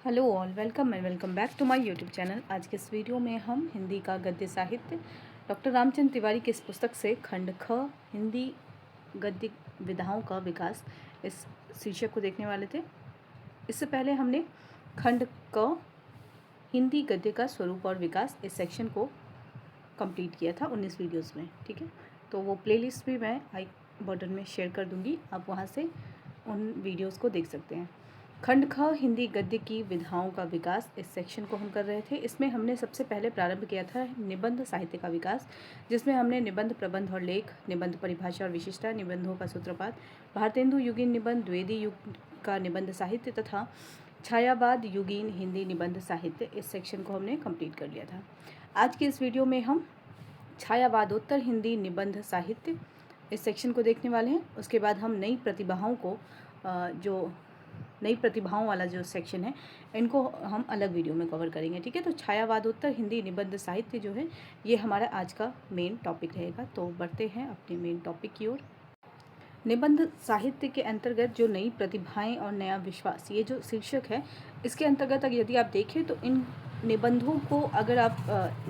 Hello all, welcome and welcome back to my YouTube channel. आज के इस video में हम हिंदी का गद्य साहित्य डॉक्टर रामचंद्र तिवारी की इस पुस्तक से खंड ख हिंदी गद्य विधाओं का विकास इस शीर्षक को देखने वाले थे। इससे पहले हमने खंड क हिंदी गद्य का स्वरूप और विकास इस सेक्शन को कंप्लीट किया था 19 वीडियोस में। ठीक है, तो वो प्लेलिस्ट भी मैं आई बटन में शेयर कर दूंगी, आप वहाँ से उन वीडियोस को देख सकते हैं। खंड ख हिंदी गद्य की विधाओं का विकास इस सेक्शन को हम कर रहे थे। इसमें हमने सबसे पहले प्रारंभ किया था निबंध साहित्य का विकास, जिसमें हमने निबंध, प्रबंध और लेख, निबंध परिभाषा और विशिष्टता, निबंधों का सूत्रपात, भारतेंदु युगीन निबंध, द्विवेदी युग का निबंध साहित्य तथा छायावाद युगीन हिंदी निबंध साहित्य, इस सेक्शन को हमने कंप्लीट कर लिया था। आज की इस वीडियो में हम छायावादोत्तर हिंदी निबंध साहित्य इस सेक्शन को देखने वाले हैं। उसके बाद हम नई प्रतिभाओं वाला जो सेक्शन है, इनको हम अलग वीडियो में कवर करेंगे। ठीक है, तो छायावादोत्तर हिंदी निबंध साहित्य जो है, ये हमारा आज का मेन टॉपिक रहेगा। तो बढ़ते हैं अपने मेन टॉपिक की ओर। निबंध साहित्य के अंतर्गत जो नई प्रतिभाएं और नया विश्वास, ये जो शीर्षक है, इसके अंतर्गत अगर यदि आप देखें तो इन निबंधों को अगर आप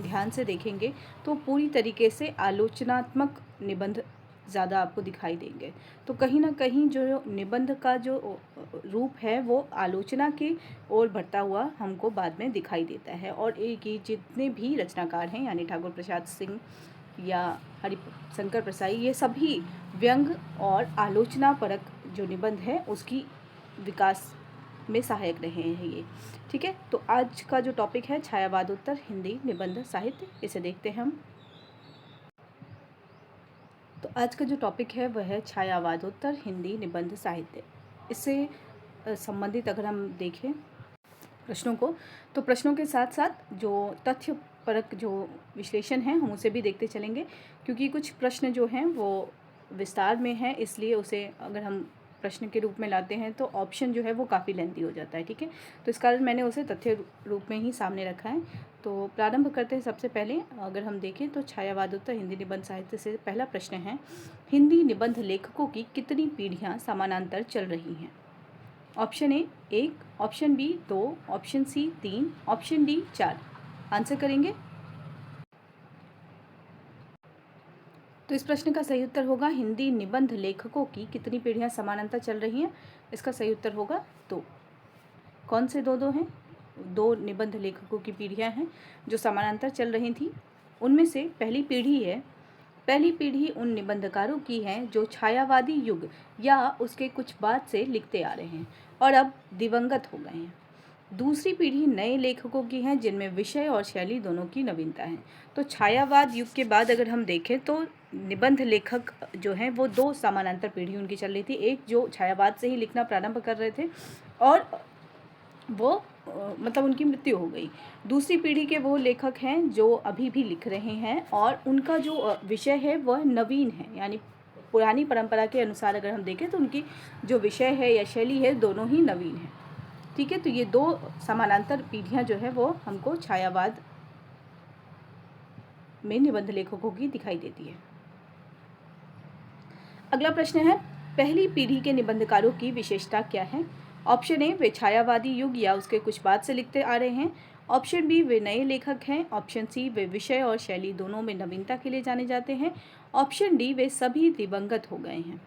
ध्यान से देखेंगे तो पूरी तरीके से आलोचनात्मक निबंध ज़्यादा आपको दिखाई देंगे। तो कहीं ना कहीं जो निबंध का जो रूप है वो आलोचना की ओर बढ़ता हुआ हमको बाद में दिखाई देता है। और एक ये जितने भी रचनाकार हैं, यानी ठाकुर प्रसाद सिंह या हरिशंकर प्रसाई, ये सभी व्यंग और आलोचना परक जो निबंध है उसकी विकास में सहायक रहे हैं ये। ठीक है, तो आज का जो टॉपिक है छायावादोत्तर हिंदी निबंध साहित्य, इसे देखते हैं हम। तो आज का जो टॉपिक है वह है छायावादोत्तर हिंदी निबंध साहित्य। इससे संबंधित अगर हम देखें प्रश्नों को, तो प्रश्नों के साथ साथ जो तथ्य परक जो विश्लेषण है हम उसे भी देखते चलेंगे, क्योंकि कुछ प्रश्न जो हैं वो विस्तार में है, इसलिए उसे अगर हम प्रश्न के रूप में लाते हैं तो ऑप्शन जो है वो काफ़ी लेंथी हो जाता है। ठीक है, तो इस कारण मैंने उसे तथ्य रूप में ही सामने रखा है। तो प्रारंभ करते हैं। सबसे पहले अगर हम देखें तो छायावादोत्तर हिंदी निबंध साहित्य से पहला प्रश्न है, हिंदी निबंध लेखकों की कितनी पीढ़ियाँ समानांतर चल रही हैं? Option A 1, option B 2, option C 3, option D 4। Answer करेंगे तो इस प्रश्न का सही उत्तर होगा हिंदी निबंध लेखकों की कितनी पीढ़ियां समानांतर चल रही हैं। इसका सही उत्तर होगा 2। कौन से दो हैं? 2 निबंध लेखकों की पीढ़ियां हैं जो समानांतर चल रही थी। उनमें से पहली पीढ़ी उन निबंधकारों की है जो छायावादी युग या उसके कुछ बाद से लिखते आ रहे हैं और अब दिवंगत हो गए हैं। दूसरी पीढ़ी नए लेखकों की है जिनमें विषय और शैली दोनों की नवीनता है। तो छायावाद युग के बाद अगर हम देखें तो निबंध लेखक जो हैं वो 2 समानांतर पीढ़ी उनकी चल रही थी। एक जो छायावाद से ही लिखना प्रारंभ कर रहे थे और वो मतलब उनकी मृत्यु हो गई। दूसरी पीढ़ी के वो लेखक हैं जो अभी भी लिख रहे हैं और उनका जो विषय है वह नवीन है, यानी पुरानी परंपरा के अनुसार अगर हम देखें तो उनकी जो विषय है या शैली है दोनों ही नवीन है। ठीक है, तो ये 2 समानांतर पीढ़ियाँ जो है वो हमको छायावाद में निबंध लेखकों की दिखाई देती है। अगला प्रश्न है, पहली पीढ़ी के निबंधकारों की विशेषता क्या है? ऑप्शन ए, वे छायावादी युग या उसके कुछ बाद से लिखते आ रहे हैं। ऑप्शन बी, वे नए लेखक हैं। ऑप्शन सी, वे विषय और शैली दोनों में नवीनता के लिए जाने जाते हैं। ऑप्शन डी, वे सभी दिवंगत हो गए हैं।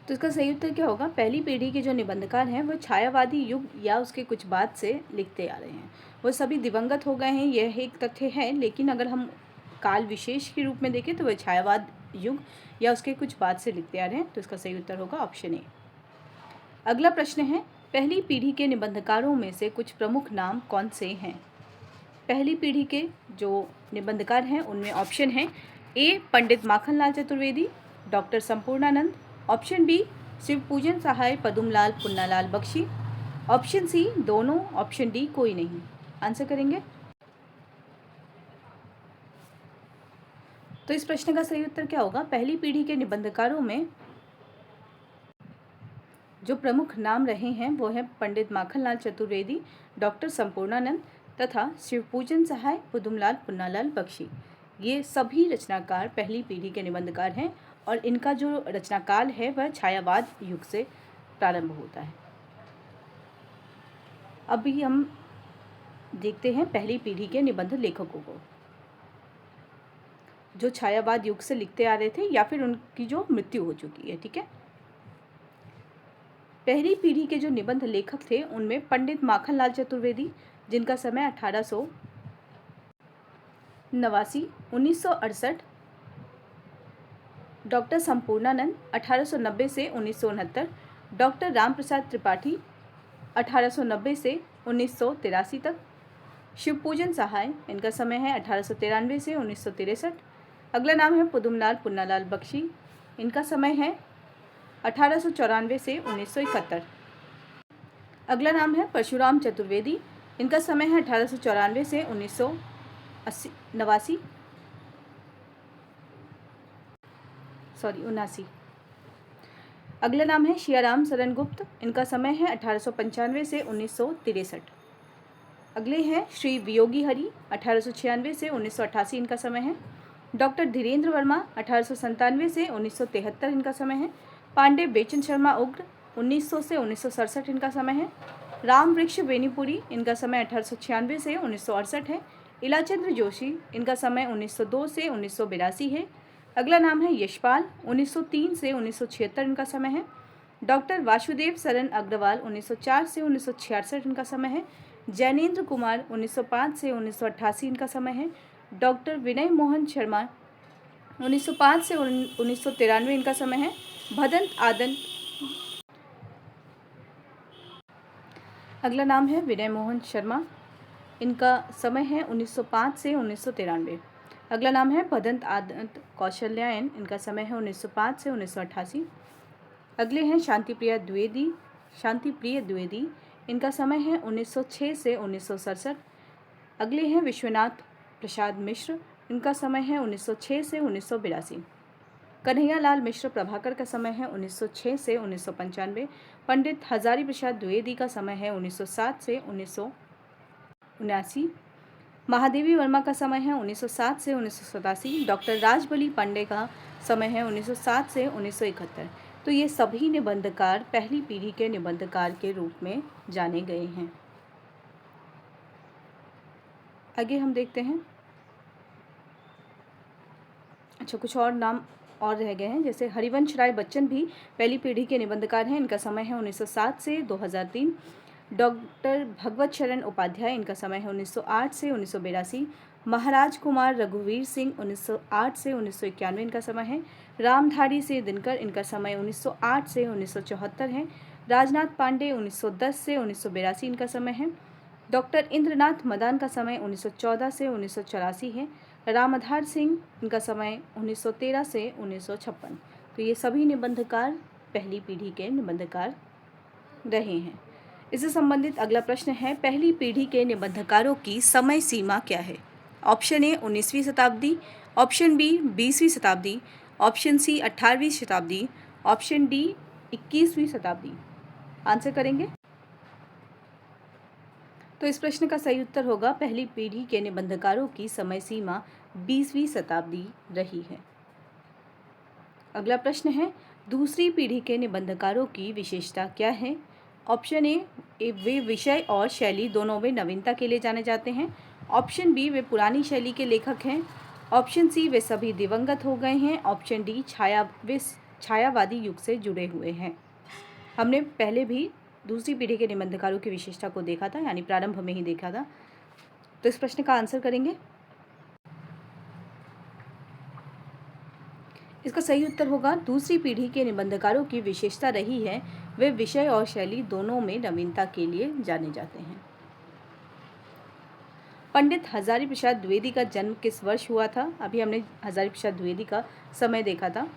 तो इसका सही उत्तर क्या होगा? पहली पीढ़ी के जो निबंधकार हैं वो छायावादी युग या उसके कुछ बाद से लिखते आ रहे हैं, वो सभी दिवंगत हो गए हैं। यह एक तथ्य है, लेकिन अगर हम काल विशेष के रूप में देखें तो वह छायावाद युग या उसके कुछ बाद से लिखते आ रहे हैं। तो इसका सही उत्तर होगा ऑप्शन ए। अगला प्रश्न है, पहली पीढ़ी के निबंधकारों में से कुछ प्रमुख नाम कौन से हैं? पहली पीढ़ी के जो निबंधकार हैं उनमें ऑप्शन है A, Pandit Makhanlal Chaturvedi, doctor Sampurnanand. Option B, Shivpujan Sahay Padumlal Punnalal Bakshi. Option C दोनों। ऑप्शन डी कोई नहीं। आंसर करेंगे तो इस प्रश्न का सही उत्तर क्या होगा? पहली पीढ़ी के निबंधकारों में जो प्रमुख नाम रहे हैं वो है पंडित माखनलाल चतुर्वेदी, डॉक्टर संपूर्णानंद तथा शिवपूजन सहाय पदुमलाल पुन्नालाल बख्शी। ये सभी रचनाकार पहली पीढ़ी के निबंधकार हैं और इनका जो रचनाकाल है वह छायावाद युग से प्रारंभ होता है। अभी हम देखते हैं पहली पीढ़ी के निबंध लेखकों को, जो छायावाद युग से लिखते आ रहे थे या फिर उनकी जो मृत्यु हो चुकी है। ठीक है, पहली पीढ़ी के जो निबंध लेखक थे उनमें पंडित माखनलाल चतुर्वेदी, जिनका समय 1889 1968, डॉक्टर संपूर्णानंद 1890 से 1969, डॉक्टर रामप्रसाद त्रिपाठी 1890 से 1983 तक, शिवपूजन सहाय, इनका समय है 1893 से 1963। अगला नाम है पुदुमलाल पुन्नालाल बख्शी, इनका समय है 1894 से 1971। अगला नाम है परशुराम चतुर्वेदी, इनका समय है 1894 से 1989। अगला नाम है शियाराम शरण गुप्त, इनका समय है 1895 से 1963। अगले हैं श्री वियोगी हरि, 1896 से 1988 इनका समय है। डॉक्टर धीरेन्द्र वर्मा 1897 से 1973 इनका समय है। पांडे बेचन शर्मा उग्र 1900 से 1967 इनका समय है। राम वृक्ष बेनीपुरी, इनका समय 1896 से 1968 है। इलाचंद्र जोशी, इनका समय 1902 से 1982 है। अगला नाम है यशपाल, 1903 से 1976 इनका समय है। डॉक्टर वासुदेव सरन अग्रवाल, 1904 से 1966 इनका समय है। जैनेन्द्र कुमार, 1905 से 1988 इनका समय है। डॉक्टर विनय मोहन शर्मा, 1905 से 1993 इनका समय है। भदंत आदन, अगला नाम है विनय मोहन शर्मा, इनका समय है 1905 से 1993। अगला नाम है भदंत आदंत कौशल्यायन, इनका समय है 1905 से 1988। अगले हैं शांतिप्रिया द्विवेदी, इनका समय है 1906 से 1967। अगले हैं विश्वनाथ प्रसाद मिश्र, इनका समय है 1906 से 1982। कन्हैया लाल मिश्र प्रभाकर का समय है 1906 से 1995। पंडित हजारी प्रसाद द्विवेदी का समय है 1907 से 1979। महादेवी वर्मा का समय है 1907 से 1987। डॉक्टर राजबली पांडे का समय है 1907 से 1971। तो ये सभी निबंधकार पहली पीढ़ी के निबंधकार के रूप में जाने गए हैं। आगे हम देखते हैं, अच्छा कुछ और नाम और रह गए हैं, जैसे हरिवंश राय बच्चन भी पहली पीढ़ी के निबंधकार हैं, इनका समय है 1907 से 2003। डॉक्टर भगवत शरण उपाध्याय, इनका समय है 1908 से 1982। महाराज कुमार रघुवीर सिंह, 1908 से 1991 इनका समय है। रामधारी से दिनकर, इनका समय 1908 से 1974 है। राजनाथ पांडे, 1910 से 1982 इनका समय है। डॉक्टर इंद्रनाथ मदान का समय 1914 से 1984 है। रामधार सिंह, इनका समय 1913 से 1956। तो ये सभी निबंधकार पहली पीढ़ी के निबंधकार रहे हैं। इससे संबंधित अगला प्रश्न है, पहली पीढ़ी के निबंधकारों की समय सीमा क्या है? ऑप्शन ए 19वीं शताब्दी, ऑप्शन बी 20वीं शताब्दी, ऑप्शन सी 18वीं शताब्दी, ऑप्शन डी 21वीं शताब्दी। आंसर करेंगे तो इस प्रश्न का सही उत्तर होगा पहली पीढ़ी के निबंधकारों की समय सीमा 20वीं शताब्दी रही है। अगला प्रश्न है, दूसरी पीढ़ी के निबंधकारों की विशेषता क्या है? ऑप्शन ए वे विषय और शैली दोनों में नवीनता के लिए जाने जाते हैं। ऑप्शन बी वे पुरानी शैली के लेखक हैं। ऑप्शन सी वे सभी दिवंगत हो गए हैं। ऑप्शन डी वे छायावादी युग से जुड़े हुए हैं। हमने पहले भी दूसरी पीढ़ी के निबंधकारों की विशेषता को देखा था, यानी प्रारंभ में ही देखा था। तो इस प्रश्न का आंसर करेंगे, इसका सही उत्तर होगा दूसरी पीढ़ी के निबंधकारों की विशेषता रही है वे विषय और शैली दोनों में नवीनता के लिए जाने जाते हैं। पंडित हजारी प्रसाद द्विवेदी का जन्म किस वर्ष हुआ था? अभी हमने हजारी प्रसाद द्विवेदी का समय देखा था।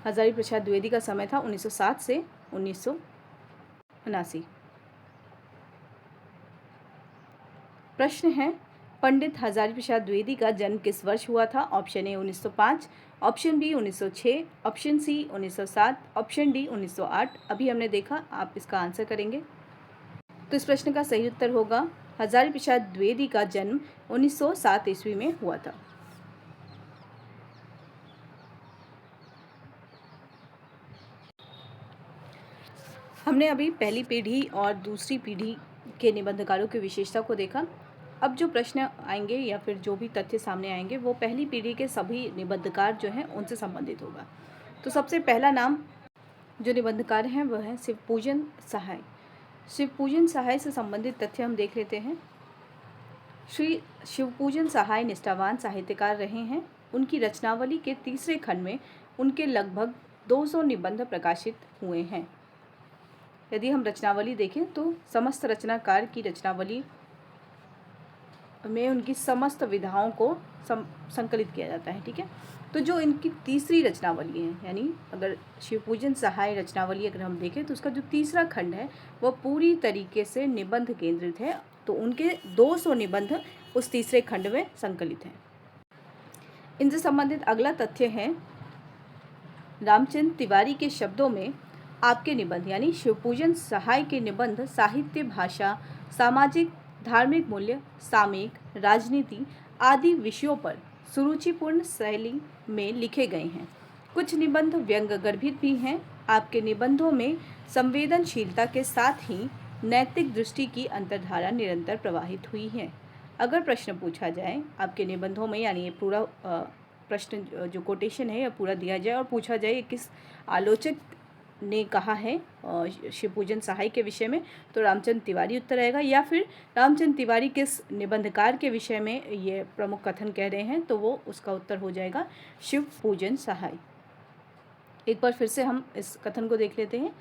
हजारी प्रसाद द्विवेदी का समय था 1907 से 1979। प्रश्न है, पंडित हजारी प्रसाद द्विवेदी का जन्म किस वर्ष हुआ था? Option A 1905, option B 1906, option C 1907, option D 1908। अभी हमने देखा, आप इसका आंसर करेंगे तो इस प्रश्न का सही उत्तर होगा हजारी प्रसाद द्विवेदी का जन्म 1907 ईस्वी में हुआ था। हमने अभी पहली पीढ़ी और दूसरी पीढ़ी के निबंधकारों की विशेषता को देखा। अब जो प्रश्न आएंगे या फिर जो भी तथ्य सामने आएंगे वो पहली पीढ़ी के सभी निबंधकार जो हैं उनसे संबंधित होगा। तो सबसे पहला नाम जो निबंधकार हैं वह है शिवपूजन सहाय। शिवपूजन सहाय से संबंधित तथ्य हम देख लेते हैं। श्री शिवपूजन सहाय निष्ठावान साहित्यकार रहे हैं। उनकी रचनावली के तीसरे खंड में उनके लगभग 200 निबंध प्रकाशित हुए हैं। यदि हम रचनावली देखें तो समस्त रचनाकार की रचनावली में उनकी समस्त विधाओं को संकलित किया जाता है। ठीक है, तो जो इनकी तीसरी रचनावली है, यानी अगर शिवपूजन सहाय रचनावली अगर हम देखें तो उसका जो तीसरा खंड है वह पूरी तरीके से निबंध केंद्रित है। तो उनके 200 निबंध उस तीसरे खंड में संकलित हैं। इनसे संबंधित अगला तथ्य है रामचंद्र तिवारी के शब्दों में आपके निबंध यानी शिवपूजन सहाय के निबंध साहित्य, भाषा, सामाजिक, धार्मिक मूल्य, सामयिक, राजनीति आदि विषयों पर सुरुचिपूर्ण शैली में लिखे गए हैं। कुछ निबंध व्यंग गर्भित भी हैं। आपके निबंधों में संवेदनशीलता के साथ ही नैतिक दृष्टि की अंतर्धारा निरंतर प्रवाहित हुई है। अगर प्रश्न पूछा जाए आपके निबंधों में, यानी ये पूरा प्रश्न जो कोटेशन है या पूरा दिया जाए और पूछा जाए किस आलोचक ने कहा है शिवपूजन सहाय के विषय में, तो रामचंद्र तिवारी उत्तर आएगा। या फिर रामचंद्र तिवारी किस निबंधकार के विषय में ये प्रमुख कथन कह रहे हैं, तो वो उसका उत्तर हो जाएगा शिवपूजन सहाय। एक बार फिर से हम इस कथन को देख लेते हैं।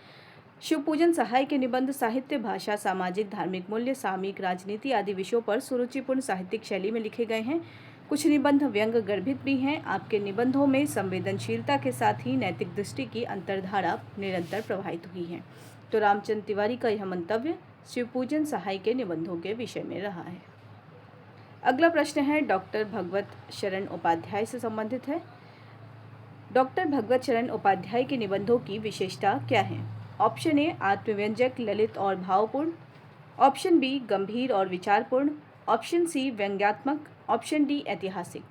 शिवपूजन सहाय के निबंध साहित्य, भाषा, सामाजिक, धार्मिक मूल्य, सामयिक, राजनीति आदि विषयों पर सुरुचिपूर्ण साहित्यिक शैली में लिखे गए हैं। कुछ निबंध व्यंग गर्भित भी हैं। आपके निबंधों में संवेदनशीलता के साथ ही नैतिक दृष्टि की अंतर्धारा निरंतर प्रवाहित हुई है। तो रामचंद्र तिवारी का यह मंतव्य शिवपूजन सहाय के निबंधों के विषय में रहा है। अगला प्रश्न है डॉक्टर भगवत शरण उपाध्याय से संबंधित है। डॉक्टर भगवत शरण उपाध्याय के निबंधों की विशेषता क्या है? ऑप्शन ए आत्मव्यंजक, ललित और भावपूर्ण। ऑप्शन बी गंभीर और विचारपूर्ण। ऑप्शन सी व्यंग्यात्मक। ऑप्शन डी ऐतिहासिक।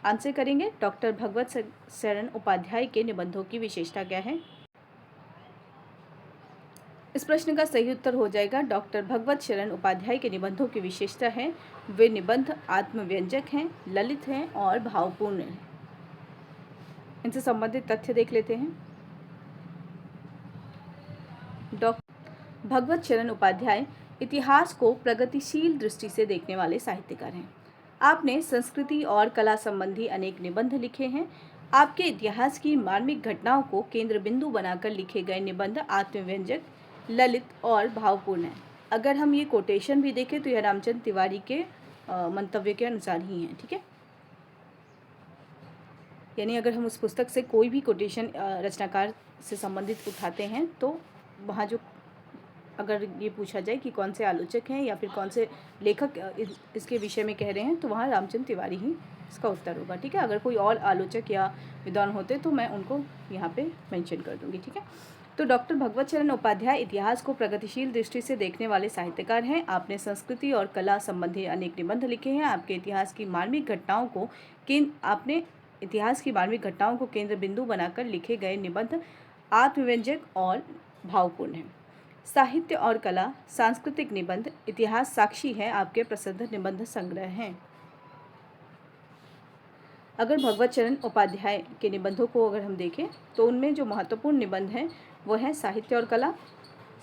आंसर करेंगे डॉक्टर भगवत शरण उपाध्याय के निबंधों की विशेषता क्या है? इस प्रश्न का सही उत्तर हो जाएगा डॉक्टर भगवत शरण उपाध्याय के निबंधों की विशेषता है वे निबंध आत्मव्यंजक हैं, ललित हैं और भावपूर्ण हैं। इनसे संबंधित तथ्य देख लेते हैं। डॉक्टर भगवत शरण उपाध्याय इतिहास को प्रगतिशील दृष्टि से देखने वाले साहित्यकार हैं। आपने संस्कृति और कला संबंधी अनेक निबंध लिखे हैं। आपके इतिहास की मार्मिक घटनाओं को केंद्र बिंदु बनाकर लिखे गए निबंध आत्मव्यंजक, ललित और भावपूर्ण हैं। अगर हम ये कोटेशन भी देखें तो यह रामचंद्र तिवारी के मंतव्य के अनुसार ही हैं। ठीक है, यानी अगर हम उस पुस्तक से कोई भी कोटेशन रचनाकार से संबंधित उठाते हैं तो वहाँ जो अगर ये पूछा जाए कि कौन से आलोचक हैं या फिर कौन से लेखक इसके विषय में कह रहे हैं, तो वहाँ रामचंद्र तिवारी ही इसका उत्तर होगा। ठीक है, अगर कोई और आलोचक या विद्वान होते तो मैं उनको यहाँ पे मेंशन कर दूँगी। ठीक है, तो डॉक्टर भगवत शरण उपाध्याय इतिहास को प्रगतिशील दृष्टि से देखने वाले साहित्यकार हैं। आपने संस्कृति और कला संबंधी अनेक निबंध लिखे हैं। आपके इतिहास की मार्मिक घटनाओं को केंद्र बिंदु बनाकर लिखे गए निबंध आत्मव्यंजक और भावपूर्ण हैं। साहित्य और कला, सांस्कृतिक निबंध, इतिहास साक्षी है आपके प्रसिद्ध निबंध संग्रह हैं। अगर भगवत शरण उपाध्याय के निबंधों को अगर हम देखें तो उनमें जो महत्वपूर्ण निबंध हैं वो है साहित्य और कला,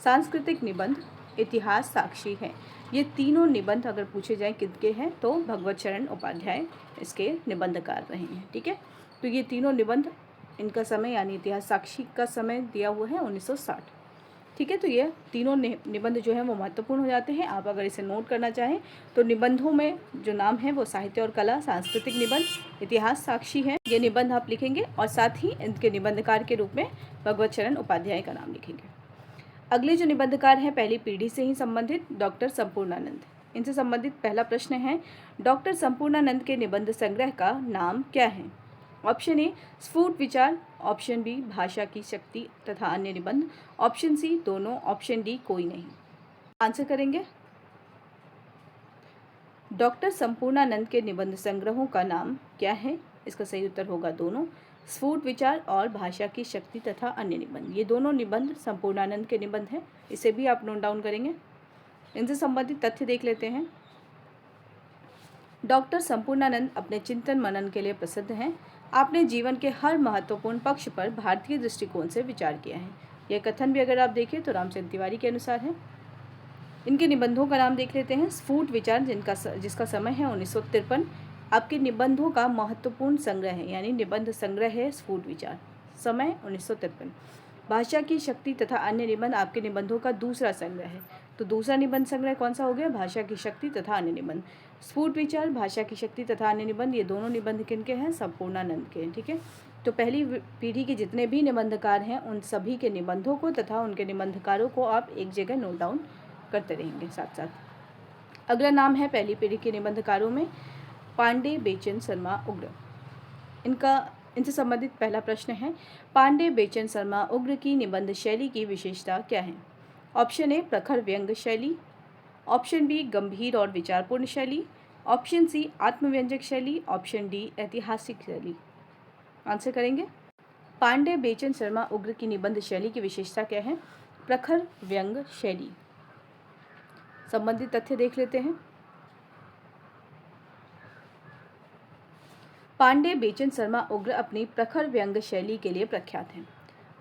सांस्कृतिक निबंध, इतिहास साक्षी है। ये तीनों निबंध अगर पूछे जाएं किसके हैं तो भगवत शरण उपाध्याय इसके निबंधकार रहे हैं। ठीक है, तो ये तीनों निबंध, इनका समय यानी इतिहास साक्षी का समय दिया हुआ है 1960। ठीक है, तो ये तीनों निबंध जो है वो महत्वपूर्ण हो जाते हैं। आप अगर इसे नोट करना चाहें तो निबंधों में जो नाम है वो साहित्य और कला, सांस्कृतिक निबंध, इतिहास साक्षी है, ये निबंध आप लिखेंगे और साथ ही इनके निबंधकार के रूप में भगवत शरण उपाध्याय का नाम लिखेंगे। अगले जो निबंधकार हैं पहली पीढ़ी से ही संबंधित डॉक्टर संपूर्णानंद। इनसे संबंधित पहला प्रश्न है डॉक्टर संपूर्णानंद के निबंध संग्रह का नाम क्या है? ऑप्शन ए स्फुट विचार, ऑप्शन बी भाषा की शक्ति तथा अन्य निबंध, ऑप्शन सी दोनों, ऑप्शन डी कोई नहीं। आंसर करेंगे डॉक्टर संपूर्णानंद के निबंध संग्रहों का नाम क्या है? इसका सही उत्तर होगा दोनों। स्फुट विचार और भाषा की शक्ति तथा अन्य निबंध। ये दोनों निबंध संपूर्णानंद के निबंध हैं, इसे भी आप नोट डाउन करेंगे। इनसे संबंधित तथ्य देख लेते हैं। डॉक्टर संपूर्णानंद अपने चिंतन मनन के लिए प्रसिद्ध हैं। आपने जीवन के हर महत्वपूर्ण पक्ष पर भारतीय दृष्टिकोण से विचार किया है। यह कथन भी अगर आप देखें तो रामचंद्र तिवारी के अनुसार है। इनके निबंधों का नाम देख लेते हैं। स्फुट विचार जिसका समय है 1953, आपके निबंधों का महत्वपूर्ण संग्रह है, यानी निबंध संग्रह है स्फुट विचार, समय 1953। भाषा की शक्ति तथा अन्य निबंध आपके निबंधों का दूसरा संग्रह है। तो दूसरा निबंध संग्रह कौन सा हो गया? भाषा की शक्ति तथा अन्य निबंध। स्फुट विचार, भाषा की शक्ति तथा अन्य निबंध, ये दोनों निबंध किनके हैं? संपूर्णानंद के हैं। ठीक है, तो पहली पीढ़ी के जितने भी निबंधकार हैं उन सभी के निबंधों को तथा उनके निबंधकारों को आप एक जगह नोट डाउन करते रहेंगे साथ साथ। अगला नाम है पहली पीढ़ी के निबंधकारों में पांडे, बेचन, शर्मा, उग्र। इनसे संबंधित पहला प्रश्न है, पांडे, बेचन, शर्मा, उग्र की निबंध शैली की विशेषता क्या है? ऑप्शन ए प्रखर व्यंग्य शैली, ऑप्शन बी गंभीर और विचारपूर्ण शैली, ऑप्शन सी आत्मव्यंजक शैली, ऑप्शन डी ऐतिहासिक शैली। आंसर करेंगे। पांडे, बेचन, शर्मा, उग्र की निबंध शैली की विशेषता क्या है? प्रखर व्यंग्य शैली। संबंधित तथ्य देख लेते हैं। पांडे, बेचन, शर्मा, उग्र अपनी प्रखर व्यंग्य शैली के लिए प्रख्यात हैं।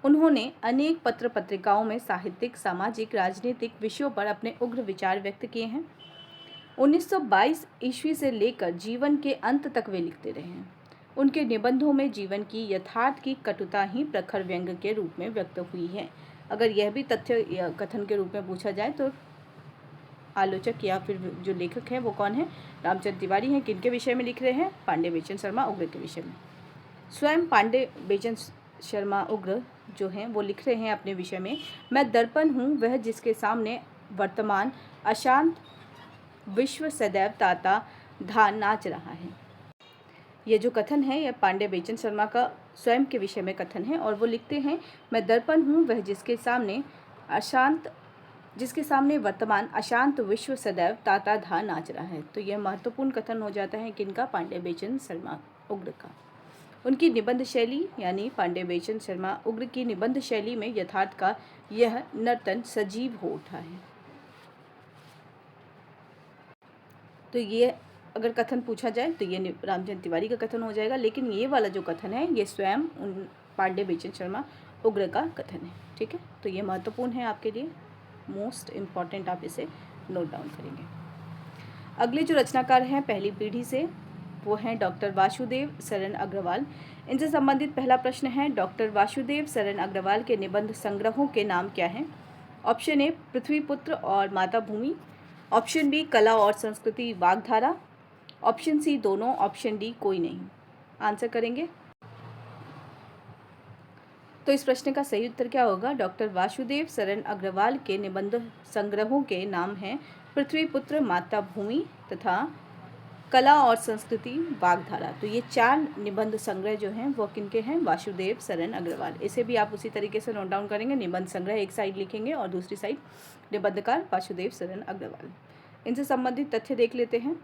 उन्होंने अनेक पत्र पत्रिकाओं में साहित्यिक, सामाजिक, राजनीतिक विषयों पर अपने उग्र विचार व्यक्त किए हैं। 1922 ईस्वी से लेकर जीवन के अंत तक वे लिखते रहे हैं। उनके निबंधों में जीवन की यथार्थ की कटुता ही प्रखर व्यंग्य के रूप में व्यक्त हुई है। अगर यह भी तथ्य या कथन के रूप में पूछा जाए तो आलोचक या फिर जो लेखक है वो कौन है? रामचंद्र तिवारी हैं। किनके विषय में लिख रहे हैं? पांडे, बेचन, शर्मा, उग्र के विषय में। स्वयं पांडे, बेचन, शर्मा, उग्र जो हैं वो लिख रहे हैं अपने विषय में, मैं दर्पण हूँ वह जिसके सामने वर्तमान अशांत विश्व सदैव ताता धान नाच रहा है। ये जो कथन है यह पांडे, बेचन, शर्मा का स्वयं के विषय में कथन है और वो लिखते हैं, मैं दर्पण हूँ वह जिसके सामने वर्तमान अशांत विश्व सदैव ताता धान नाच रहा है। तो यह महत्वपूर्ण कथन हो जाता है किनका? पांडे, बेचन, शर्मा, उग्र का। उनकी निबंध शैली यानी पांडे, बेचन, शर्मा, उग्र की निबंध शैली में यथार्थ का यह नर्तन सजीव हो उठा है। तो ये अगर कथन पूछा जाए तो ये रामचंद्र तिवारी का कथन हो जाएगा, लेकिन ये वाला जो कथन है ये स्वयं उन पांडे, बेचन, शर्मा, उग्र का कथन है। ठीक है, तो ये महत्वपूर्ण है आपके लिए, मोस्ट इम्पॉर्टेंट, आप इसे नोट डाउन करेंगे। अगले जो रचनाकार हैं पहली पीढ़ी से वो हैं डॉक्टर वासुदेव सरन अग्रवाल। इनसे संबंधित पहला प्रश्न है, डॉक्टर वासुदेव सरन अग्रवाल के निबंध संग्रहों के नाम क्या हैं? ऑप्शन ए पृथ्वीपुत्र और माता भूमि, ऑप्शन बी कला और संस्कृति वाग्धारा, ऑप्शन सी दोनों, ऑप्शन डी कोई नहीं। आंसर करेंगे। तो इस प्रश्न का सही उत्तर क्या होगा? डॉक्टर वासुदेव सरन अग्रवाल के निबंध संग्रहों के नाम हैं पृथ्वीपुत्र, माता भूमि तथा कला और संस्कृति वाग्धारा। तो ये 4 निबंध संग्रह जो हैं वो किनके हैं? वासुदेव सरन अग्रवाल। इसे भी आप उसी तरीके से नोट डाउन करेंगे। निबंध संग्रह एक साइड लिखेंगे और दूसरी साइड निबंधकार वासुदेव सरन अग्रवाल। इनसे संबंधित तथ्य देख लेते हैं।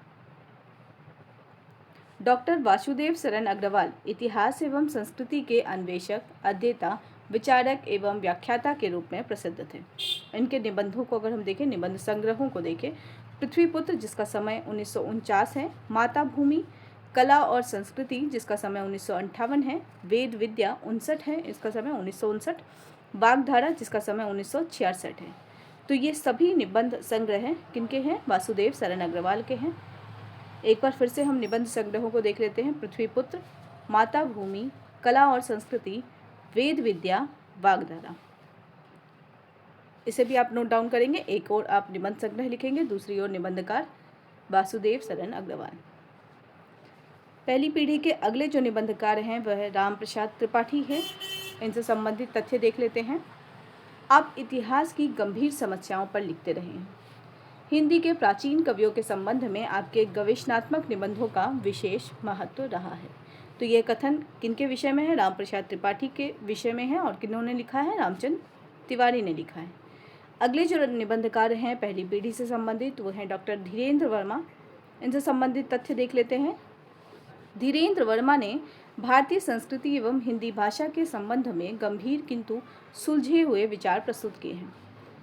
डॉक्टर वासुदेव सरन अग्रवाल इतिहास एवं संस्कृति के अन्वेषक, अध्येता, विचारक एवं व्याख्याता के रूप में प्रसिद्ध थे। इनके निबंधों को अगर हम देखें, निबंध संग्रहों को देखें, पृथ्वीपुत्र जिसका समय 1949 है, माता भूमि, कला और संस्कृति जिसका समय 1958 है, वेद विद्या 59 है, इसका समय 1959, वाग्धारा जिसका समय 1966 है। तो ये सभी निबंध संग्रह किनके हैं? वासुदेव सरन अग्रवाल के हैं। एक बार फिर से हम निबंध संग्रहों को देख लेते हैं। पृथ्वीपुत्र, माता भूमि, कला और संस्कृति, वेद विद्या, वाग्धारा। इसे भी आप नोट डाउन करेंगे। एक और आप निबंध संग्रह लिखेंगे, दूसरी ओर निबंधकार वासुदेव सरन अग्रवाल। पहली पीढ़ी के अगले जो निबंधकार हैं वह राम प्रसाद त्रिपाठी है। इनसे संबंधित तथ्य देख लेते हैं। आप इतिहास की गंभीर समस्याओं पर लिखते रहे हैं। हिंदी के प्राचीन कवियों के संबंध में आपके गवेषणात्मक निबंधों का विशेष महत्व रहा है। तो यह कथन किनके विषय में है? राम प्रसाद त्रिपाठी के विषय में है। और किन्होंने लिखा है? रामचंद्र तिवारी ने लिखा है। अगले जो निबंधकार हैं पहली पीढ़ी से संबंधित वो हैं डॉक्टर धीरेन्द्र वर्मा। इनसे संबंधित तथ्य देख लेते हैं। धीरेन्द्र वर्मा ने भारतीय संस्कृति एवं हिंदी भाषा के संबंध में गंभीर किंतु सुलझे हुए विचार प्रस्तुत किए हैं।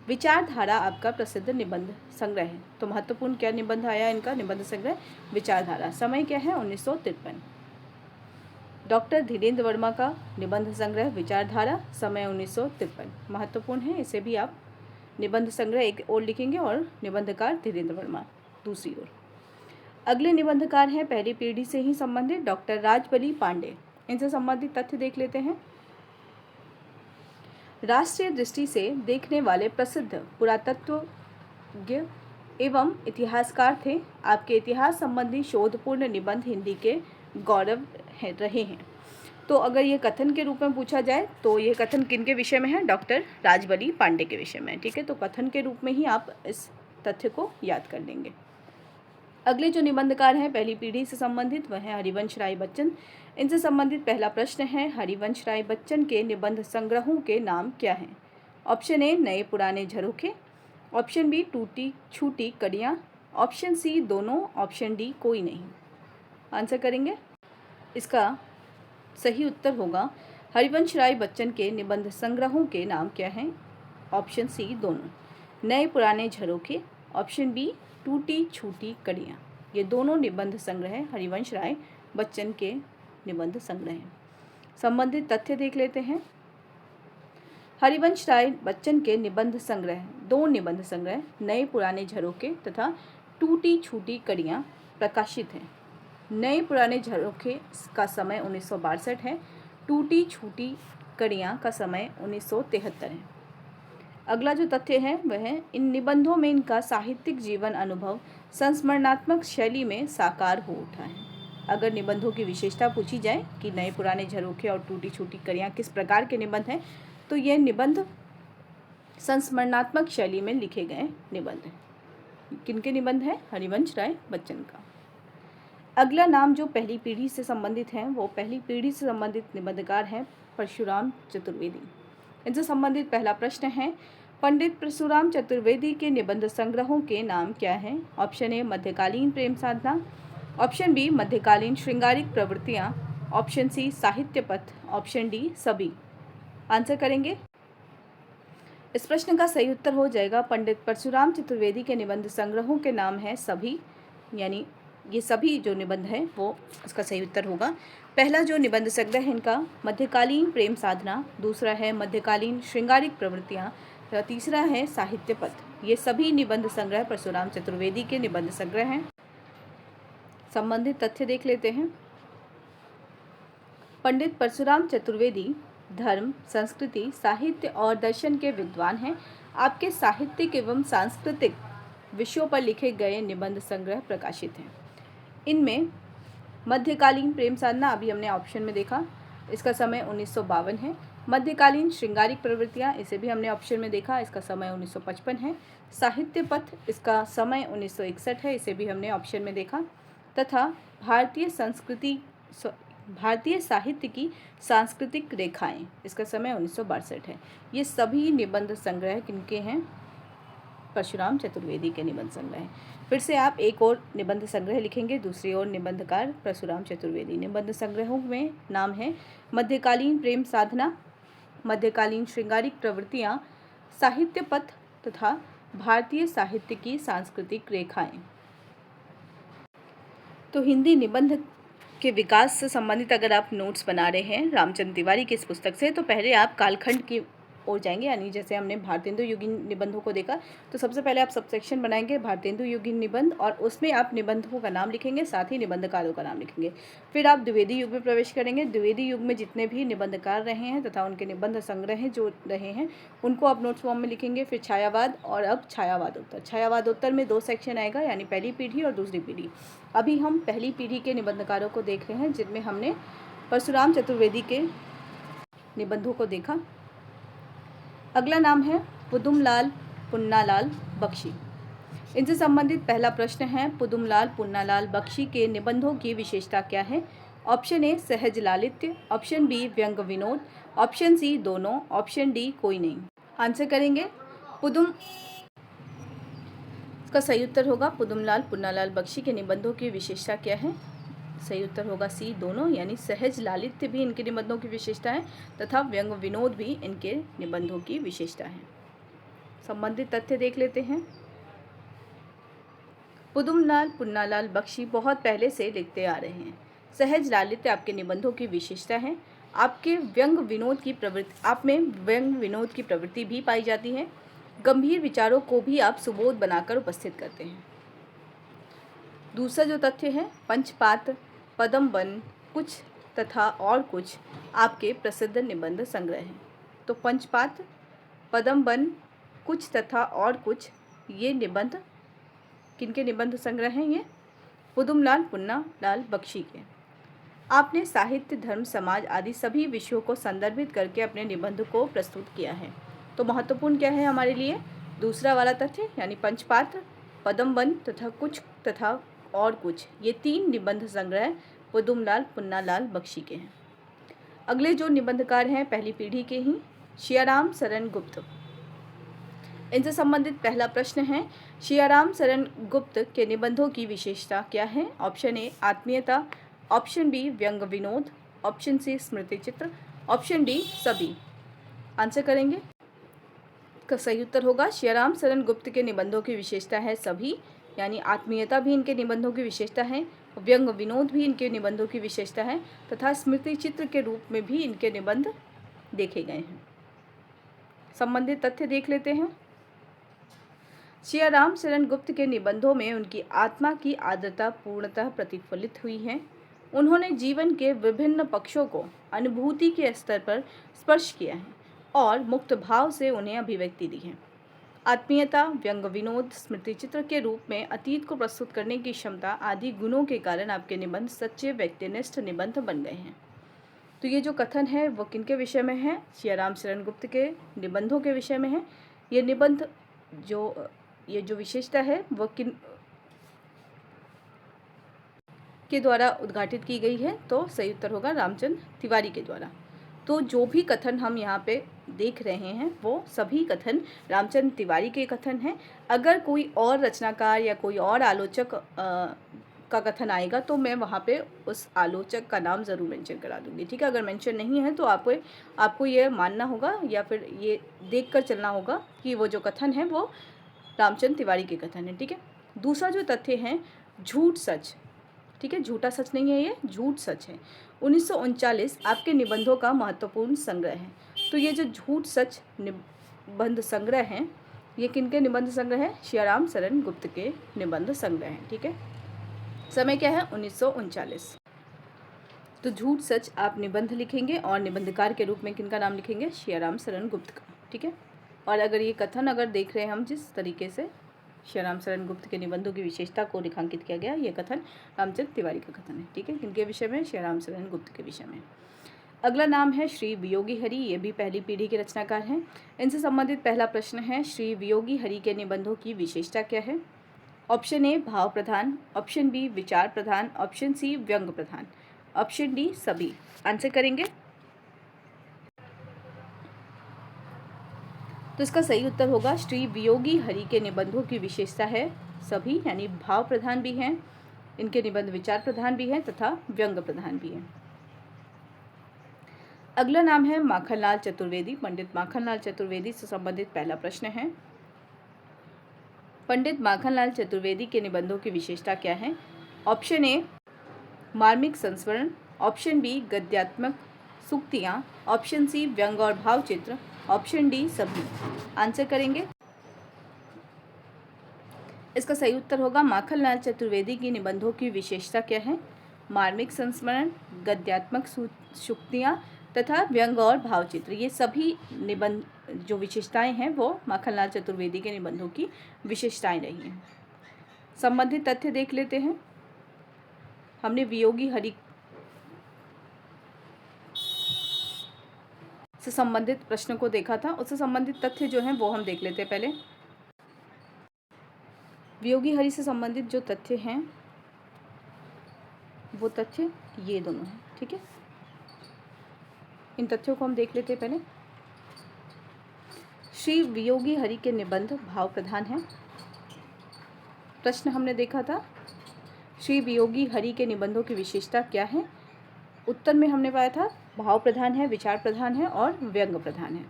विचारधारा आपका प्रसिद्ध निबंध संग्रह है। तो महत्वपूर्ण क्या निबंध आया इनका? निबंध संग्रह विचारधारा। समय क्या है? 1953। डॉक्टर धीरेन्द्र वर्मा का निबंध संग्रह विचारधारा, समय 1953। महत्वपूर्ण है, इसे भी आप निबंध संग्रह एक ओर लिखेंगे और निबंधकार धीरेन्द्र वर्मा दूसरी ओर। अगले निबंधकार हैं पहली पीढ़ी से ही संबंधित डॉक्टर राजबली पांडे। इनसे संबंधित तथ्य देख लेते हैं। राष्ट्रीय दृष्टि से देखने वाले प्रसिद्ध पुरातत्वज्ञ एवं इतिहासकार थे। आपके इतिहास संबंधी शोधपूर्ण निबंध हिंदी के गौरव रहे हैं। तो अगर ये कथन के रूप में पूछा जाए तो ये कथन किनके विषय में है? डॉक्टर राजबली पांडे के विषय में। ठीक है, तो कथन के रूप में ही आप इस तथ्य को याद कर लेंगे। अगले जो निबंधकार हैं पहली पीढ़ी से संबंधित वह है हरिवंश राय बच्चन। इनसे संबंधित पहला प्रश्न है, हरिवंश राय बच्चन के निबंध संग्रहों के नाम क्या हैं? ऑप्शन ए नए पुराने झरोखे, ऑप्शन बी टूटी छूटी कड़ियाँ, ऑप्शन सी दोनों, ऑप्शन डी कोई नहीं। आंसर करेंगे। इसका सही उत्तर होगा हरिवंश राय बच्चन के निबंध संग्रहों के नाम क्या हैं? ऑप्शन सी दोनों। नए पुराने झरोखे, ऑप्शन बी टूटी छूटी कड़ियाँ। ये दोनों निबंध संग्रह हरिवंश राय बच्चन के निबंध संग्रह हैं। संबंधित तथ्य देख लेते हैं। हरिवंश राय बच्चन के निबंध संग्रह, दो निबंध संग्रह नए पुराने झरोखे तथा टूटी छूटी कड़ियाँ प्रकाशित हैं। नए पुराने झरोखे का समय 1962 है, टूटी छूटी कड़ियाँ का समय 1973 है। अगला जो तथ्य है वह है इन निबंधों में इनका साहित्यिक जीवन अनुभव संस्मरणात्मक शैली में साकार हो उठा है। अगर निबंधों की विशेषता पूछी जाए कि नए पुराने झरोखे और टूटी छूटी कड़ियाँ किस प्रकार के निबंध हैं, तो यह निबंध संस्मरणात्मक शैली में लिखे गए निबंध हैं। किनके निबंध हैं? हरिवंश राय बच्चन का। अगला नाम जो पहली पीढ़ी से संबंधित हैं वो पहली पीढ़ी से संबंधित निबंधकार हैं परशुराम चतुर्वेदी। इनसे संबंधित पहला प्रश्न है, पंडित परशुराम चतुर्वेदी के निबंध संग्रहों के नाम क्या हैं? ऑप्शन ए मध्यकालीन प्रेम साधना, ऑप्शन बी मध्यकालीन श्रृंगारिक प्रवृत्तियाँ, ऑप्शन सी साहित्य पथ, ऑप्शन डी सभी। आंसर करेंगे। इस प्रश्न का सही उत्तर हो जाएगा पंडित परशुराम चतुर्वेदी के निबंध संग्रहों के नाम है सभी, यानी ये सभी जो निबंध है वो इसका सही उत्तर होगा। पहला जो निबंध संग्रह है इनका मध्यकालीन प्रेम साधना, दूसरा है मध्यकालीन श्रृंगारिक प्रवृत्तियाँ, तीसरा है साहित्य पथ। ये सभी निबंध संग्रह परशुराम चतुर्वेदी के निबंध संग्रह हैं। संबंधित तथ्य देख लेते हैं। पंडित परशुराम चतुर्वेदी धर्म, संस्कृति, साहित्य और दर्शन के विद्वान हैं। आपके साहित्यिक एवं सांस्कृतिक विषयों पर लिखे गए निबंध संग्रह प्रकाशित हैं। इनमें मध्यकालीन प्रेम साधना अभी हमने ऑप्शन में देखा, इसका समय 1952 है। मध्यकालीन श्रृंगारिक प्रवृत्तियाँ, इसे भी हमने ऑप्शन में देखा, इसका समय 1955 है। साहित्य पथ, इसका समय 1961 है, इसे भी हमने ऑप्शन में देखा। तथा भारतीय साहित्य की सांस्कृतिक रेखाएं, इसका समय 1962 है। ये सभी निबंध संग्रह किनके हैं? परशुराम चतुर्वेदी के निबंध संग्रह। फिर से आप एक और निबंध संग्रह लिखेंगे, दूसरी ओर निबंधकार परशुराम चतुर्वेदी। निबंध संग्रहों में नाम है मध्यकालीन प्रेम साधना, मध्यकालीन श्रृंगारिक प्रवृत्तियाँ, साहित्य पथ तथा भारतीय साहित्य की सांस्कृतिक रेखाएं। तो हिंदी निबंध के विकास से संबंधित अगर आप नोट्स बना रहे हैं रामचंद्र तिवारी की इस पुस्तक से, तो पहले आप कालखंड की ओर जाएंगे, यानी जैसे हमने भारतेंदु युगीन निबंधों को देखा, तो सबसे पहले आप सबसेक्शन बनाएंगे भारतेंदु युगीन निबंध, और उसमें आप निबंधों का नाम लिखेंगे, साथ ही निबंधकारों का नाम लिखेंगे। फिर आप द्विवेदी युग में प्रवेश करेंगे। द्विवेदी युग में जितने भी निबंधकार रहे हैं तथा उनके निबंध संग्रह जो रहे हैं उनको आप नोट्स फॉर्म में लिखेंगे। फिर छायावाद और अब छायावादोत्तर। छायावादोत्तर में 2 सेक्शन आएगा, यानी पहली पीढ़ी और दूसरी पीढ़ी। अभी हम पहली पीढ़ी के निबंधकारों को देख रहे हैं, जिनमें हमने परशुराम चतुर्वेदी के निबंधों को देखा। अगला नाम है पुदुमलाल पुन्नालाल बख्शी। इनसे संबंधित पहला प्रश्न है, पुदुमलाल पुन्नालाल बख्शी के निबंधों की विशेषता क्या है? ऑप्शन ए सहज लालित्य, ऑप्शन बी व्यंग विनोद, ऑप्शन सी दोनों, ऑप्शन डी कोई नहीं। आंसर करेंगे। इसका सही उत्तर होगा पुदुमलाल पुन्नालाल बख्शी के निबंधों की विशेषता क्या है? सही उत्तर होगा सी दोनों, यानी सहज लालित्य भी इनके निबंधों की विशेषता है तथा व्यंग विनोद भी इनके निबंधों की विशेषता है। संबंधित तथ्य देख लेते हैं। पुदुमलाल पुन्नालाल बख्शी बहुत पहले से लिखते आ रहे हैं। सहज लालित्य आपके निबंधों की विशेषता है। आपके व्यंग विनोद की प्रवृत्ति, आप में व्यंग विनोद की प्रवृत्ति भी पाई जाती है। गंभीर विचारों को भी आप सुबोध बनाकर उपस्थित करते हैं। दूसरा जो तथ्य है, पंचपात्र, पदमवन, कुछ तथा और कुछ आपके प्रसिद्ध निबंध संग्रह हैं। तो पंचपात्र, पदमवन, कुछ तथा और कुछ, ये निबंध किनके निबंध संग्रह हैं? ये पुदुमलाल पुन्नालाल बख्शी के। आपने साहित्य, धर्म, समाज आदि सभी विषयों को संदर्भित करके अपने निबंध को प्रस्तुत किया है। तो महत्वपूर्ण क्या है हमारे लिए? दूसरा वाला तथ्य, यानी पंचपात्र, पदमवन तथा कुछ तथा और कुछ, ये 3 निबंध संग्रह पुदुमलाल पुन्नालाल बख्शी के हैं। अगले जो निबंधकार हैं पहली पीढ़ी के ही, शियाराम शरण गुप्त। इनसे संबंधित पहला प्रश्न है, शियाराम शरण गुप्त के निबंधों की विशेषता क्या है? ऑप्शन ए आत्मीयता, ऑप्शन बी व्यंग विनोद, ऑप्शन सी स्मृति चित्र, ऑप्शन डी सभी। आंसर करेंगे। का सही उत्तर होगा शियाराम शरण गुप्त के निबंधों की विशेषता है सभी, यानी आत्मीयता भी इनके निबंधों की विशेषता है, व्यंग विनोद भी इनके निबंधों की विशेषता है तथा स्मृति चित्र के रूप में भी इनके निबंध देखे गए हैं। संबंधित तथ्य देख लेते हैं। शियाराम शरण गुप्त के निबंधों में उनकी आत्मा की आर्द्रता पूर्णतः प्रतिफलित हुई है। उन्होंने जीवन के विभिन्न पक्षों को अनुभूति के स्तर पर स्पर्श किया है और मुक्त भाव से उन्हें अभिव्यक्ति दी है। आत्मीयता, व्यंग विनोद, स्मृति चित्र के रूप में अतीत को प्रस्तुत करने की क्षमता आदि गुणों के कारण आपके निबंध सच्चे व्यक्तिनिष्ठ निबंध बन गए हैं। तो ये जो कथन है वो किनके विषय में है? शियाराम शरण गुप्त के निबंधों के विषय में है। ये निबंध ये जो विशेषता है वो किन के द्वारा उद्घाटित की गई है? तो सही उत्तर होगा रामचंद्र तिवारी के द्वारा। तो जो भी कथन हम यहाँ पे देख रहे हैं वो सभी कथन रामचंद्र तिवारी के कथन हैं। अगर कोई और रचनाकार या कोई और आलोचक का कथन आएगा तो मैं वहाँ पे उस आलोचक का नाम ज़रूर मेंशन करा दूँगी, ठीक है। अगर मेंशन नहीं है तो आपको ये मानना होगा या फिर ये देख कर चलना होगा कि वो जो कथन है वो रामचंद्र तिवारी के कथन है, ठीक है। दूसरा जो तथ्य है, झूठ सच, ठीक है, झूठा सच नहीं है, ये झूठ सच है। 1939 आपके निबंधों का महत्वपूर्ण संग्रह है। तो ये जो झूठ सच निबंध संग्रह हैं, ये किनके निबंध संग्रह है? शियाराम शरण गुप्त के निबंध संग्रह हैं, ठीक है। समय क्या है? 1939। तो झूठ सच आप निबंध लिखेंगे और निबंधकार के रूप में किनका नाम लिखेंगे? शियाराम शरण गुप्त का, ठीक है। और अगर ये कथन अगर देख रहे हैं हम जिस तरीके से शियाराम शरण गुप्त के निबंधों की विशेषता को रेखांकित किया गया, ये कथन रामचंद्र तिवारी का कथन है, ठीक है। किनके विषय में? शियाराम शरण गुप्त के विषय में। अगला नाम है श्री वियोगी हरि, ये भी पहली पीढ़ी के रचनाकार हैं। इनसे संबंधित पहला प्रश्न है, श्री वियोगी हरि के निबंधों की विशेषता क्या है? ऑप्शन ए भाव प्रधान, ऑप्शन बी विचार प्रधान, ऑप्शन सी व्यंग प्रधान, ऑप्शन डी सभी। आंसर करेंगे। तो इसका सही उत्तर होगा श्री वियोगी हरि के निबंधों की विशेषता है सभी, यानी भाव प्रधान भी हैं, इनके निबंध विचार प्रधान भी हैं तथा व्यंग प्रधान भी हैं। अगला नाम है माखनलाल चतुर्वेदी। पंडित माखनलाल चतुर्वेदी से संबंधित पहला प्रश्न है, पंडित माखनलाल चतुर्वेदी के निबंधों की विशेषता क्या है? ऑप्शन ए मार्मिक संस्मरण, ऑप्शन बी गद्यात्मक सूक्तियाँ, ऑप्शन सी व्यंग और भाव चित्र, ऑप्शन डी सभी। आंसर करेंगे। इसका सही उत्तर होगा माखनलाल चतुर्वेदी की निबंधों की विशेषता क्या है? मार्मिक संस्मरण, गद्यात्मक सूक्तियाँ तथा व्यंग और भाव चित्र, ये सभी निबंध जो विशेषताएं हैं वो माखनलाल चतुर्वेदी के निबंधों की विशेषताएं रही हैं। संबंधित तथ्य देख लेते हैं। हमने वियोगी हरि से संबंधित प्रश्न को देखा था, उससे संबंधित तथ्य जो हैं वो हम देख लेते हैं पहले। वियोगी हरि से संबंधित जो तथ्य हैं वो तथ्य ये दोनों हैं, ठीक है। इन तथ्यों को हम देख लेते हैं पहले। श्री वियोगी हरि के निबंध भाव प्रधान हैं। प्रश्न हमने देखा था, श्री वियोगी हरि के निबंधों की विशेषता क्या है? उत्तर में हमने पाया था भाव प्रधान है, विचार प्रधान है और व्यंग प्रधान है।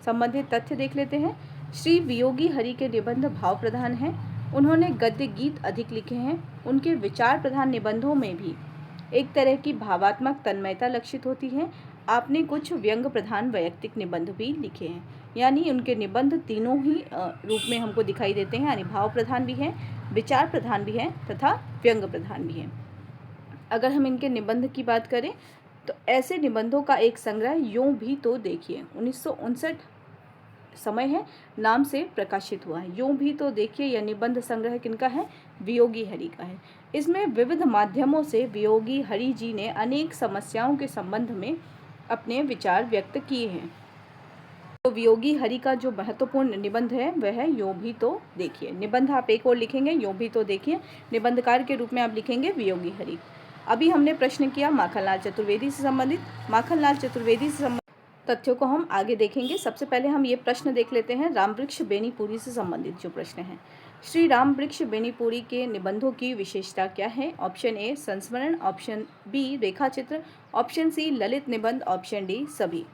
संबंधित तथ्य देख लेते हैं। श्री वियोगी हरि के निबंध भाव प्रधान हैं। उन्होंने गद्य गीत अधिक लिखे हैं। उनके विचार प्रधान निबंधों में भी एक तरह की भावात्मक तन्मयता लक्षित होती है। आपने कुछ व्यंग प्रधान वैयक्तिक निबंध भी लिखे हैं, यानी उनके निबंध तीनों ही रूप में हमको दिखाई देते हैं, यानी भाव प्रधान भी हैं, विचार प्रधान भी हैं तथा व्यंग प्रधान भी हैं। अगर हम इनके निबंध की बात करें तो ऐसे निबंधों का एक संग्रह यूं भी तो देखिए 1959 समय है नाम से प्रकाशित हुआ है। यूं भी तो देखिए यह निबंध संग्रह किनका है? वियोगी हरि का है। इसमें विविध माध्यमों से वियोगी हरि जी ने अनेक समस्याओं के संबंध में अपने विचार व्यक्त किए हैं। तो वियोगी हरि का जो महत्वपूर्ण निबंध है वह है यूं भी तो देखिए। निबंध आप एक और लिखेंगे यूं भी तो देखिए, निबंधकार के रूप में आप लिखेंगे वियोगी हरि। अभी हमने प्रश्न किया माखनलाल चतुर्वेदी से संबंधित। माखनलाल चतुर्वेदी से संबंधित तथ्यों को हम आगे देखेंगे। सबसे पहले हम ये प्रश्न देख लेते हैं रामवृक्ष बेनीपुरी से संबंधित जो प्रश्न है। श्री रामवृक्ष बेनीपुरी के निबंधों की विशेषता क्या है? ऑप्शन ए संस्मरण, ऑप्शन बी रेखाचित्र, ऑप्शन सी ललित निबंध, ऑप्शन डी सभी।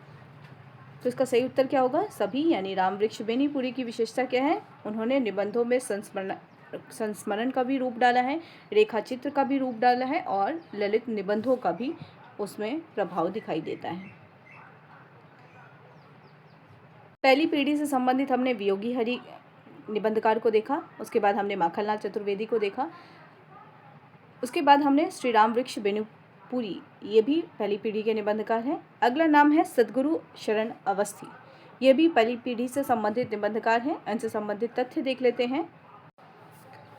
तो इसका सही उत्तर क्या होगा? सभी, यानी रामवृक्ष बेनीपुरी की विशेषता क्या है? उन्होंने निबंधों में संस्मरण का भी रूप डाला है, रेखाचित्र का भी रूप डाला है और ललित निबंधों का भी उसमें प्रभाव दिखाई देता है। पहली पीढ़ी से संबंधित हमने वियोगी हरि निबंधकार को देखा, उसके बाद हमने माखनलाल चतुर्वेदी को देखा, उसके बाद हमने श्री रामवृक्ष बेनीपुरी, ये भी पहली पीढ़ी के निबंधकार हैं। अगला नाम है सद्गुरु शरण अवस्थी, ये भी पहली पीढ़ी से संबंधित निबंधकार हैं। इनसे संबंधित तथ्य देख लेते हैं।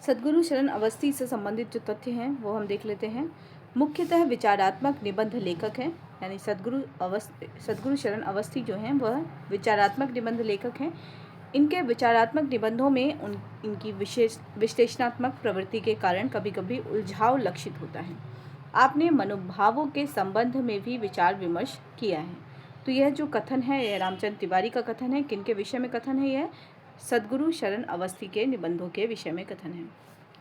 सद्गुरु शरण अवस्थी से संबंधित जो तथ्य हैं वो हम देख लेते हैं। मुख्यतः विचारात्मक निबंध लेखक हैं, यानी सद्गुरु शरण अवस्थी जो हैं वह विचारात्मक निबंध लेखक हैं। इनके विचारात्मक निबंधों में इनकी विश्लेषणात्मक प्रवृत्ति के कारण कभी कभी उलझाव लक्षित होता है। आपने मनोभावों के संबंध में भी विचार विमर्श किया है। तो यह जो कथन है यह रामचंद्र तिवारी का कथन है। किनके विषय में कथन है? यह सद्गुरु शरण अवस्थी के निबंधों के विषय में कथन है।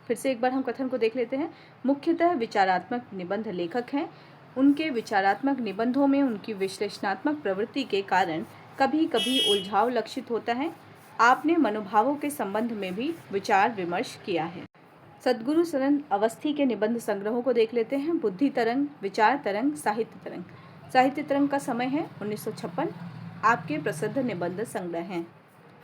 फिर से एक बार हम कथन को देख लेते हैं। मुख्यतः विचारात्मक निबंध लेखक हैं। उनके विचारात्मक निबंधों में उनकी विश्लेषणात्मक प्रवृत्ति के कारण कभी कभी उलझाव लक्षित होता है। आपने मनोभावों के संबंध में भी विचार विमर्श किया है। सद्गुरु शरण अवस्थी के निबंध संग्रहों को देख लेते हैं। बुद्धि तरंग, विचार तरंग, साहित्य तरंग। साहित्य तरंग का समय है 1956। आपके प्रसिद्ध निबंध संग्रह हैं।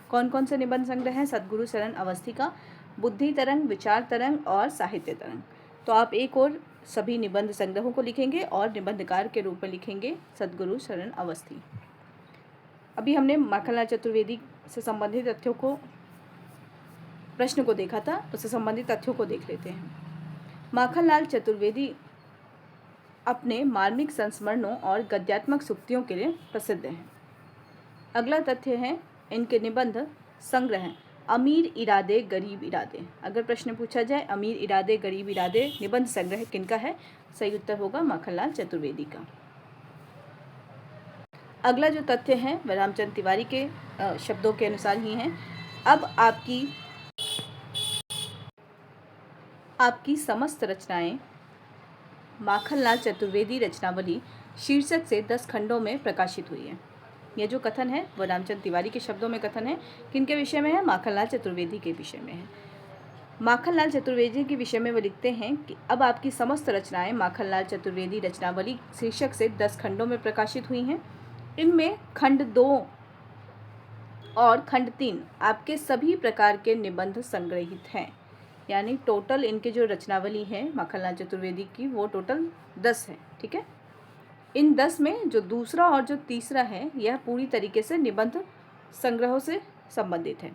कौन कौन से निबंध संग्रह हैं सद्गुरु शरण अवस्थी का? बुद्धि तरंग, विचार तरंग और साहित्य तरंग। तो आप एक और सभी निबंध संग्रहों को लिखेंगे और निबंधकार के रूप में लिखेंगे सद्गुरु शरण अवस्थी। अभी हमने माखनलाल चतुर्वेदी से संबंधित तथ्यों को, प्रश्न को देखा था, उससे संबंधित तथ्यों को देख लेते हैं। माखनलाल चतुर्वेदी अपने मार्मिक संस्मरणों और गद्यात्मक सूक्तियों के लिए प्रसिद्ध हैं। अगला तथ्य है इनके निबंध संग्रह अमीर इरादे गरीब इरादे। अगर प्रश्न पूछा जाए अमीर इरादे गरीब इरादे निबंध संग्रह किनका है? सही उत्तर होगा माखनलाल चतुर्वेदी का। अगला जो तथ्य है वह रामचंद्र तिवारी के शब्दों के अनुसार ही हैं। अब आपकी समस्त रचनाएं माखनलाल चतुर्वेदी रचनावली शीर्षक से 10 खंडों में प्रकाशित हुई है। यह जो कथन है वह रामचंद्र तिवारी के शब्दों में कथन है। किनके विषय में है? माखनलाल चतुर्वेदी के विषय में है। माखनलाल चतुर्वेदी के विषय में वह लिखते हैं कि अब आपकी समस्त रचनाएं माखनलाल चतुर्वेदी रचनावली शीर्षक से 10 खंडों में प्रकाशित हुई हैं। इनमें खंड 2 और खंड 3 आपके सभी प्रकार के निबंध संग्रहित हैं। यानी टोटल इनके जो रचनावली है माखनलाल चतुर्वेदी की वो टोटल 10 है। ठीक है, इन 10 में जो दूसरा और जो तीसरा है यह पूरी तरीके से निबंध संग्रहों से संबंधित है।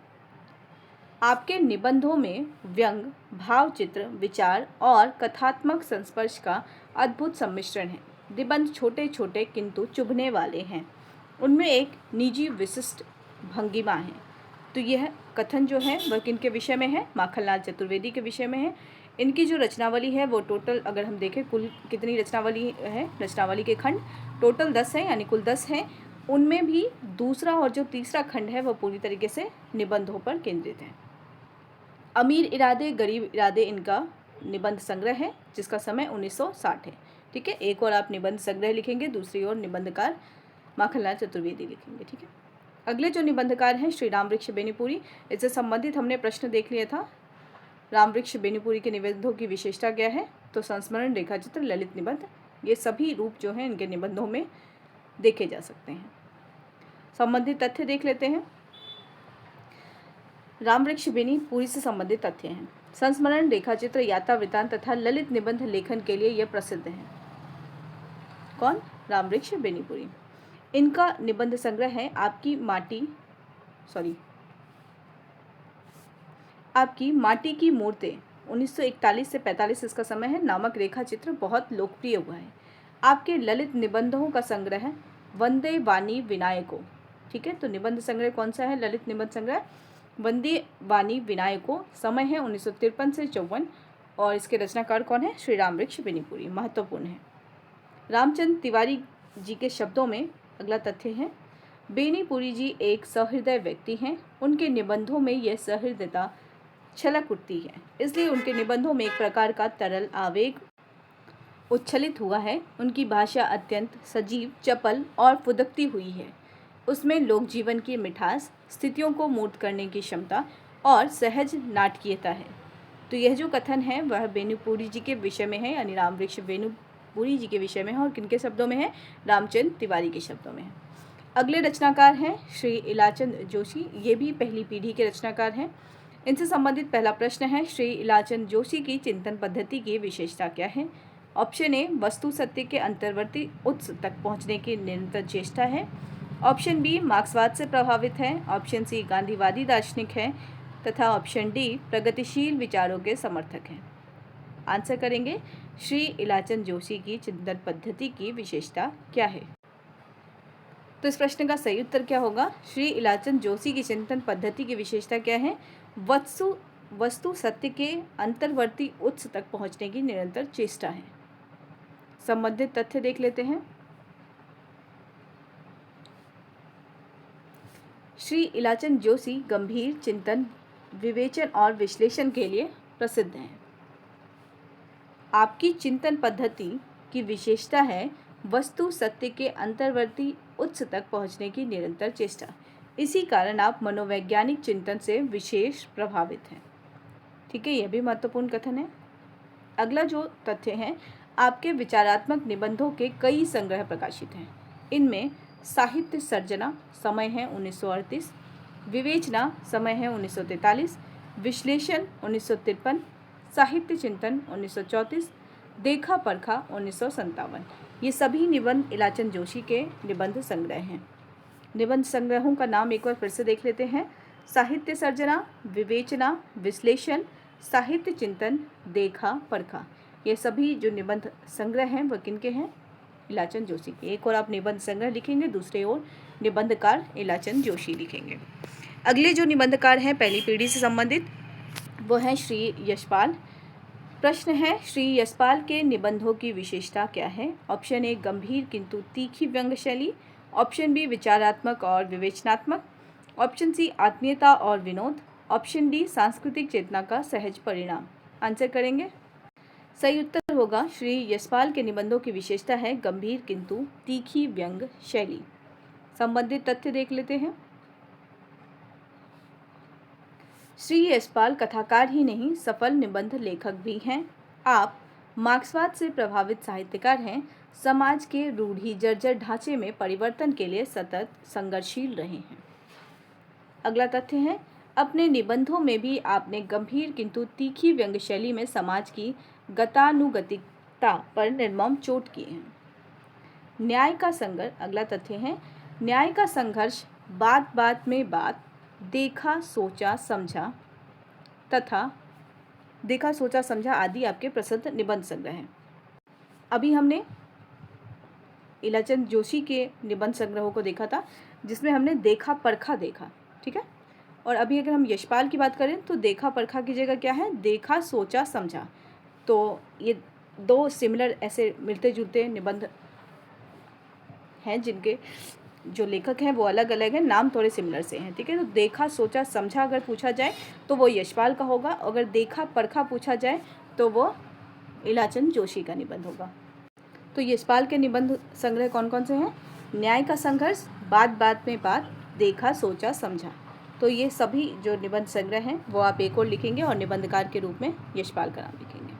आपके निबंधों में व्यंग, भावचित्र, विचार और कथात्मक संस्पर्श का अद्भुत सम्मिश्रण है। निबंध छोटे छोटे किंतु चुभने वाले हैं। उनमें एक निजी विशिष्ट भंगिमा है। तो यह कथन जो है वह किनके विषय में है? माखनलाल चतुर्वेदी के विषय में है। इनकी जो रचनावली है वो टोटल अगर हम देखें कुल कितनी रचनावली है, रचनावली के खंड टोटल 10 है, यानी कुल 10 हैं। उनमें भी दूसरा और जो तीसरा खंड है वह पूरी तरीके से निबंधों पर केंद्रित है। अमीर इरादे गरीब इरादे इनका निबंध संग्रह है जिसका समय 1960 है। ठीक है, एक और आप निबंध संग्रह लिखेंगे, दूसरी ओर निबंधकार माखनलाल चतुर्वेदी लिखेंगे। ठीक है, अगले जो निबंधकार हैं श्री रामवृक्ष बेनीपुरी, इससे संबंधित हमने प्रश्न देख लिया था। रामवृक्ष बेनीपुरी के निबंधों की विशेषता क्या है? तो संस्मरण, रेखाचित्र, ललित निबंध, ये सभी रूप जो हैं इनके निबंधों में देखे जा सकते हैं। संबंधित तथ्य देख लेते हैं। रामवृक्ष बेनीपुरी से संबंधित तथ्य हैं। संस्मरण, रेखाचित्र, यात्रा वृत्तांत तथा ललित निबंध लेखन के लिए यह प्रसिद्ध हैं। कौन? रामवृक्ष बेनीपुरी। इनका निबंध संग्रह है आपकी माटी की मूर्तें 1941 से 45 इसका समय है नामक रेखाचित्र बहुत लोकप्रिय हुआ है। आपके ललित निबंधों का संग्रह है वंदे वाणी विनायको। ठीक है, तो निबंध संग्रह कौन सा है? ललित निबंध संग्रह वंदे वाणी विनायको, समय है 1953 से 54 और इसके रचनाकार कौन है? श्री रामवृक्ष बेनीपुरी। महत्वपूर्ण है। रामचंद्र तिवारी जी के शब्दों में अगला तथ्य है, बेनीपुरी जी एक सहृदय व्यक्ति हैं। उनके निबंधों में यह सहृदयता छलक उठती है, इसलिए उनके निबंधों में एक प्रकार का तरल आवेग उच्छलित हुआ है। उनकी भाषा अत्यंत सजीव, चपल और फुदकती हुई है। उसमें लोक जीवन की मिठास, स्थितियों को मूर्त करने की क्षमता और सहज नाटकीयता है। तो यह जो कथन है वह बेनीपुरी जी के विषय में है, यानी रामवृक्ष बेनीपुरी जी के विषय में है। और किनके शब्दों में है? रामचंद्र तिवारी के शब्दों में है। अगले रचनाकार हैं श्री इलाचंद जोशी, ये भी पहली पीढ़ी के रचनाकार हैं। इनसे संबंधित पहला प्रश्न है, श्री इलाचंद जोशी की चिंतन पद्धति की विशेषता क्या है? ऑप्शन ए, वस्तु सत्य के अंतर्वर्ती उत्स तक पहुंचने की निरंतर चेष्टा है। ऑप्शन बी, मार्क्सवाद से प्रभावित है। ऑप्शन सी, गांधीवादी दार्शनिक है। तथा ऑप्शन डी, प्रगतिशील विचारों के समर्थक हैं। आंसर करेंगे, श्री इलाचंद जोशी की चिंतन पद्धति की विशेषता क्या है? तो इस प्रश्न का सही उत्तर क्या होगा? श्री इलाचंद जोशी की चिंतन पद्धति की विशेषता क्या है? वस्तु सत्य के अंतर्वर्ती उत्स तक पहुंचने की निरंतर चेष्टा है। संबंधित तथ्य देख लेते हैं। श्री इलाचंद जोशी गंभीर चिंतन, विवेचन और विश्लेषण के लिए प्रसिद्ध हैं। आपकी चिंतन पद्धति की विशेषता है वस्तु सत्य के अंतर्वर्ती उत्स तक पहुंचने की निरंतर चेष्टा। इसी कारण आप मनोवैज्ञानिक चिंतन से विशेष प्रभावित हैं। ठीक है, यह भी महत्वपूर्ण कथन है। अगला जो तथ्य है, आपके विचारात्मक निबंधों के कई संग्रह प्रकाशित हैं। इनमें साहित्य सर्जना, समय है 1938, विवेचना, समय है 1943, विश्लेषण 1953, साहित्य चिंतन 1934, देखा परखा 1957, ये सभी निबंध इलाचंद जोशी के निबंध संग्रह हैं। निबंध संग्रहों का नाम एक बार फिर से देख लेते हैं। साहित्य सर्जना, विवेचना, विश्लेषण, साहित्य चिंतन, देखा परखा, ये सभी जो निबंध संग्रह हैं वह किनके हैं? इलाचंद जोशी के। एक और आप निबंध संग्रह लिखेंगे, दूसरे ओर निबंधकार इलाचंद जोशी लिखेंगे। अगले जो निबंधकार हैं पहली पीढ़ी से संबंधित, वो हैं श्री यशपाल। प्रश्न है, श्री यशपाल के निबंधों की विशेषता क्या है? ऑप्शन ए, गंभीर किंतु तीखी व्यंग्य शैली। ऑप्शन बी, विचारात्मक और विवेचनात्मक। ऑप्शन सी, आत्मीयता और विनोद। ऑप्शन डी, सांस्कृतिक चेतना का सहज परिणाम। आंसर करेंगे। सही उत्तर होगा, श्री यशपाल के निबंधों की विशेषता है गंभीर किंतु तीखी व्यंग्य शैली। संबंधित तथ्य देख लेते हैं। श्री यशपाल कथाकार ही नहीं, सफल निबंध लेखक भी हैं। आप मार्क्सवाद से प्रभावित साहित्यकार हैं। समाज के रूढ़ि जर्जर ढांचे में परिवर्तन के लिए सतत संघर्षशील रहे हैं। अगला तथ्य है, अपने निबंधों में भी आपने गंभीर किंतु तीखी व्यंग्य शैली में समाज की गतानुगतिकता पर निर्मम चोट किए हैं। न्याय का संघर्ष, अगला तथ्य है, न्याय का संघर्ष, बात बात में बात, देखा सोचा समझा तथा देखा सोचा समझा आदि आपके प्रसिद्ध निबंध संग्रह हैं। अभी हमने इलाचंद जोशी के निबंध संग्रहों को देखा था जिसमें हमने देखा परखा देखा। ठीक है, और अभी अगर हम यशपाल की बात करें तो देखा परखा की जगह क्या है? देखा सोचा समझा। तो ये दो सिमिलर ऐसे मिलते जुलते निबंध हैं जिनके जो लेखक हैं वो अलग अलग हैं, नाम थोड़े सिमिलर से हैं, ठीक है। तो देखा सोचा समझा अगर पूछा जाए तो वो यशपाल का होगा, अगर देखा परखा पूछा जाए तो वो इलाचंद जोशी का निबंध होगा। तो यशपाल के निबंध संग्रह कौन कौन से हैं? न्याय का संघर्ष, बात बात में बात, देखा सोचा समझा। तो ये सभी जो निबंध संग्रह हैं वो आप एक और लिखेंगे और निबंधकार के रूप में यशपाल का नाम लिखेंगे।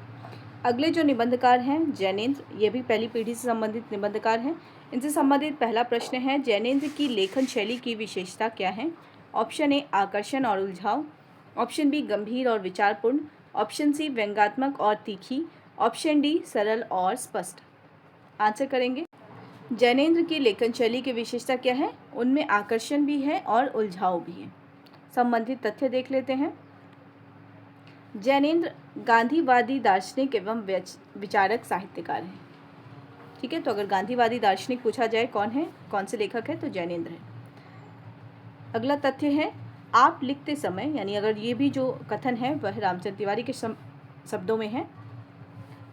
अगले जो निबंधकार हैं जैनेन्द्र, ये भी पहली पीढ़ी से संबंधित निबंधकार हैं। इनसे संबंधित पहला प्रश्न है, जैनेन्द्र की लेखन शैली की विशेषता क्या है? ऑप्शन ए आकर्षण और उलझाव, ऑप्शन बी गंभीर और विचारपूर्ण, ऑप्शन सी व्यंग्यात्मक और तीखी, ऑप्शन डी सरल और स्पष्ट। आंसर करेंगे। जैनेन्द्र की लेखन शैली की विशेषता क्या है? उनमें आकर्षण भी है और उलझाव भी है। संबंधित तथ्य देख लेते हैं। जैनेन्द्र गांधीवादी दार्शनिक एवं विचारक साहित्यकार हैं, ठीक है। तो अगर गांधीवादी दार्शनिक पूछा जाए कौन है, कौन से लेखक है, तो जैनेन्द्र है। अगला तथ्य है, आप लिखते समय, यानी अगर ये भी जो कथन है वह रामचंद्र तिवारी के शब्दों में है।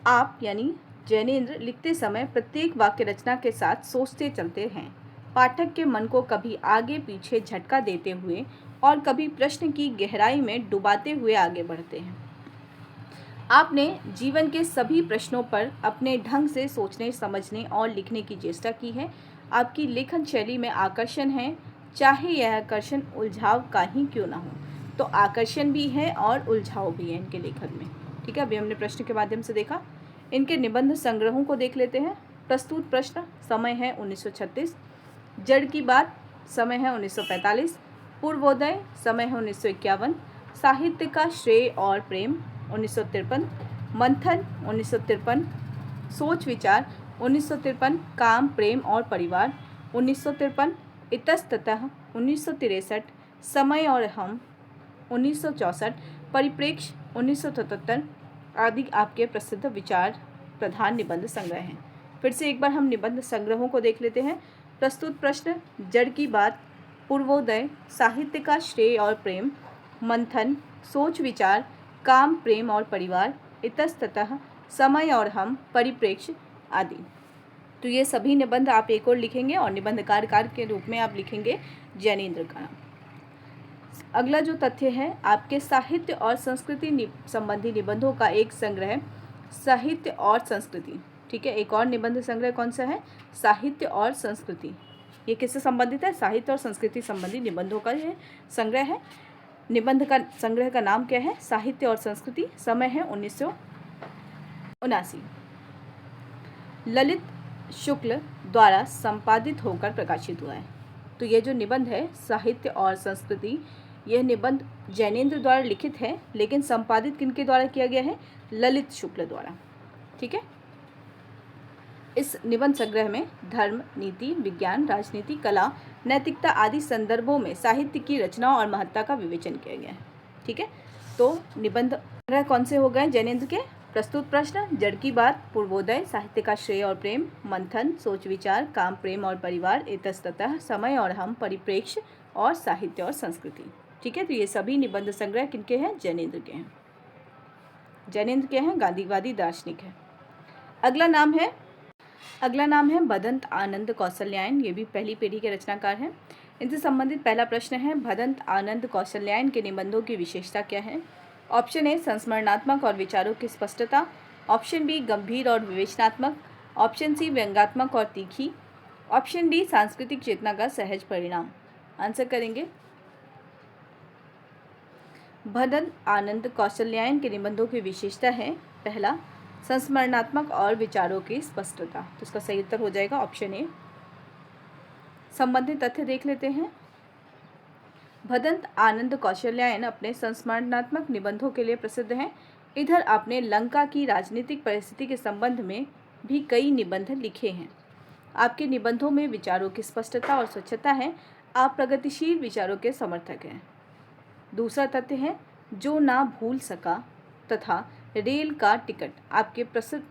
आप यानी जैनेन्द्र लिखते समय प्रत्येक वाक्य रचना के साथ सोचते चलते हैं, पाठक के मन को कभी आगे पीछे झटका देते हुए और कभी प्रश्न की गहराई में डुबाते हुए आगे बढ़ते हैं। आपने जीवन के सभी प्रश्नों पर अपने ढंग से सोचने समझने और लिखने की चेष्टा की है। आपकी लेखन शैली में आकर्षण है, चाहे यह आकर्षण उलझाव का ही क्यों ना हो। तो आकर्षण भी है और उलझाव भी है इनके लेखन में, ठीक है। अभी हमने प्रश्न के माध्यम से देखा। इनके निबंध संग्रहों को देख लेते हैं। प्रस्तुत प्रश्न, समय है 1936, जड़ की बात, समय है 1945, पूर्वोदय, समय है 1951, साहित्य का श्रेय और प्रेम 1953, मंथन 1953, सोच विचार 1953, काम प्रेम और परिवार 1953, इतस्ततः 1963, समय और हम 1964, परिप्रेक्ष्य 1977 आदि आपके प्रसिद्ध विचार प्रधान निबंध संग्रह हैं। फिर से एक बार हम निबंध संग्रहों को देख लेते हैं। प्रस्तुत प्रश्न, जड़ की बात, पूर्वोदय, साहित्य का श्रेय और प्रेम, मंथन, सोच विचार, काम प्रेम और परिवार, इतस्ततः, समय और हम, परिप्रेक्ष्य आदि। तो ये सभी निबंध आप एक और लिखेंगे और निबंधकार के रूप में आप लिखेंगे जैनेन्द्र का नाम। अगला जो तथ्य है, आपके साहित्य और संस्कृति संबंधी निबंधों का एक संग्रह, साहित्य और संस्कृति, ठीक है। एक और निबंध संग्रह कौन सा है? साहित्य और संस्कृति। ये किससे संबंधित है? साहित्य और संस्कृति संबंधी निबंधों का ये संग्रह है। निबंध का संग्रह का नाम क्या है? साहित्य और संस्कृति, समय है 1979। ललित शुक्ल द्वारा संपादित होकर प्रकाशित हुआ है। तो ये जो निबंध है साहित्य और संस्कृति, यह निबंध जैनेन्द्र द्वारा लिखित है, लेकिन संपादित किनके द्वारा किया गया है? ललित शुक्ल द्वारा, ठीक है। इस निबंध संग्रह में धर्म, नीति, विज्ञान, राजनीति, कला, नैतिकता आदि संदर्भों में साहित्य की रचना और महत्ता का विवेचन किया गया है, ठीक है। तो निबंध संग्रह कौन से हो गए जैनेन्द्र के? प्रस्तुत प्रश्न, जड़ की बात, पूर्वोदय, साहित्य का श्रेय और प्रेम, मंथन, सोच विचार, काम प्रेम और परिवार, इतस्ततः, समय और हम, परिप्रेक्ष्य और साहित्य और संस्कृति, ठीक है। तो ये सभी निबंध संग्रह किनके हैं? जैनेन्द्र के हैं। जैनेन्द्र के हैं, गांधीवादी दार्शनिक है। अगला नाम है भदंत आनंद कौशल्यायन। ये भी पहली पीढ़ी के रचनाकार हैं। इनसे संबंधित पहला प्रश्न है, भदंत आनंद कौशल्यायन के निबंधों की विशेषता क्या है? ऑप्शन ए संस्मरणात्मक और विचारों की स्पष्टता, ऑप्शन बी गंभीर और विवेचनात्मक, ऑप्शन सी व्यंग्यात्मक और तीखी, ऑप्शन डी सांस्कृतिक चेतना का सहज परिणाम। आंसर करेंगे। भदंत आनंद कौशल्यायन के निबंधों की विशेषता है, पहला संस्मरणात्मक और विचारों की स्पष्टता। तो इसका सही उत्तर हो जाएगा ऑप्शन ए। संबंधित तथ्य देख लेते हैं। भदंत आनंद कौशल्यायन अपने संस्मरणात्मक निबंधों के लिए प्रसिद्ध हैं। इधर आपने लंका की राजनीतिक परिस्थिति के संबंध में भी कई निबंध लिखे हैं। आपके निबंधों में विचारों की स्पष्टता और स्वच्छता है। आप प्रगतिशील विचारों के समर्थक हैं। दूसरा तथ्य है, जो ना भूल सका तथा रेल का टिकट आपके प्रसिद्ध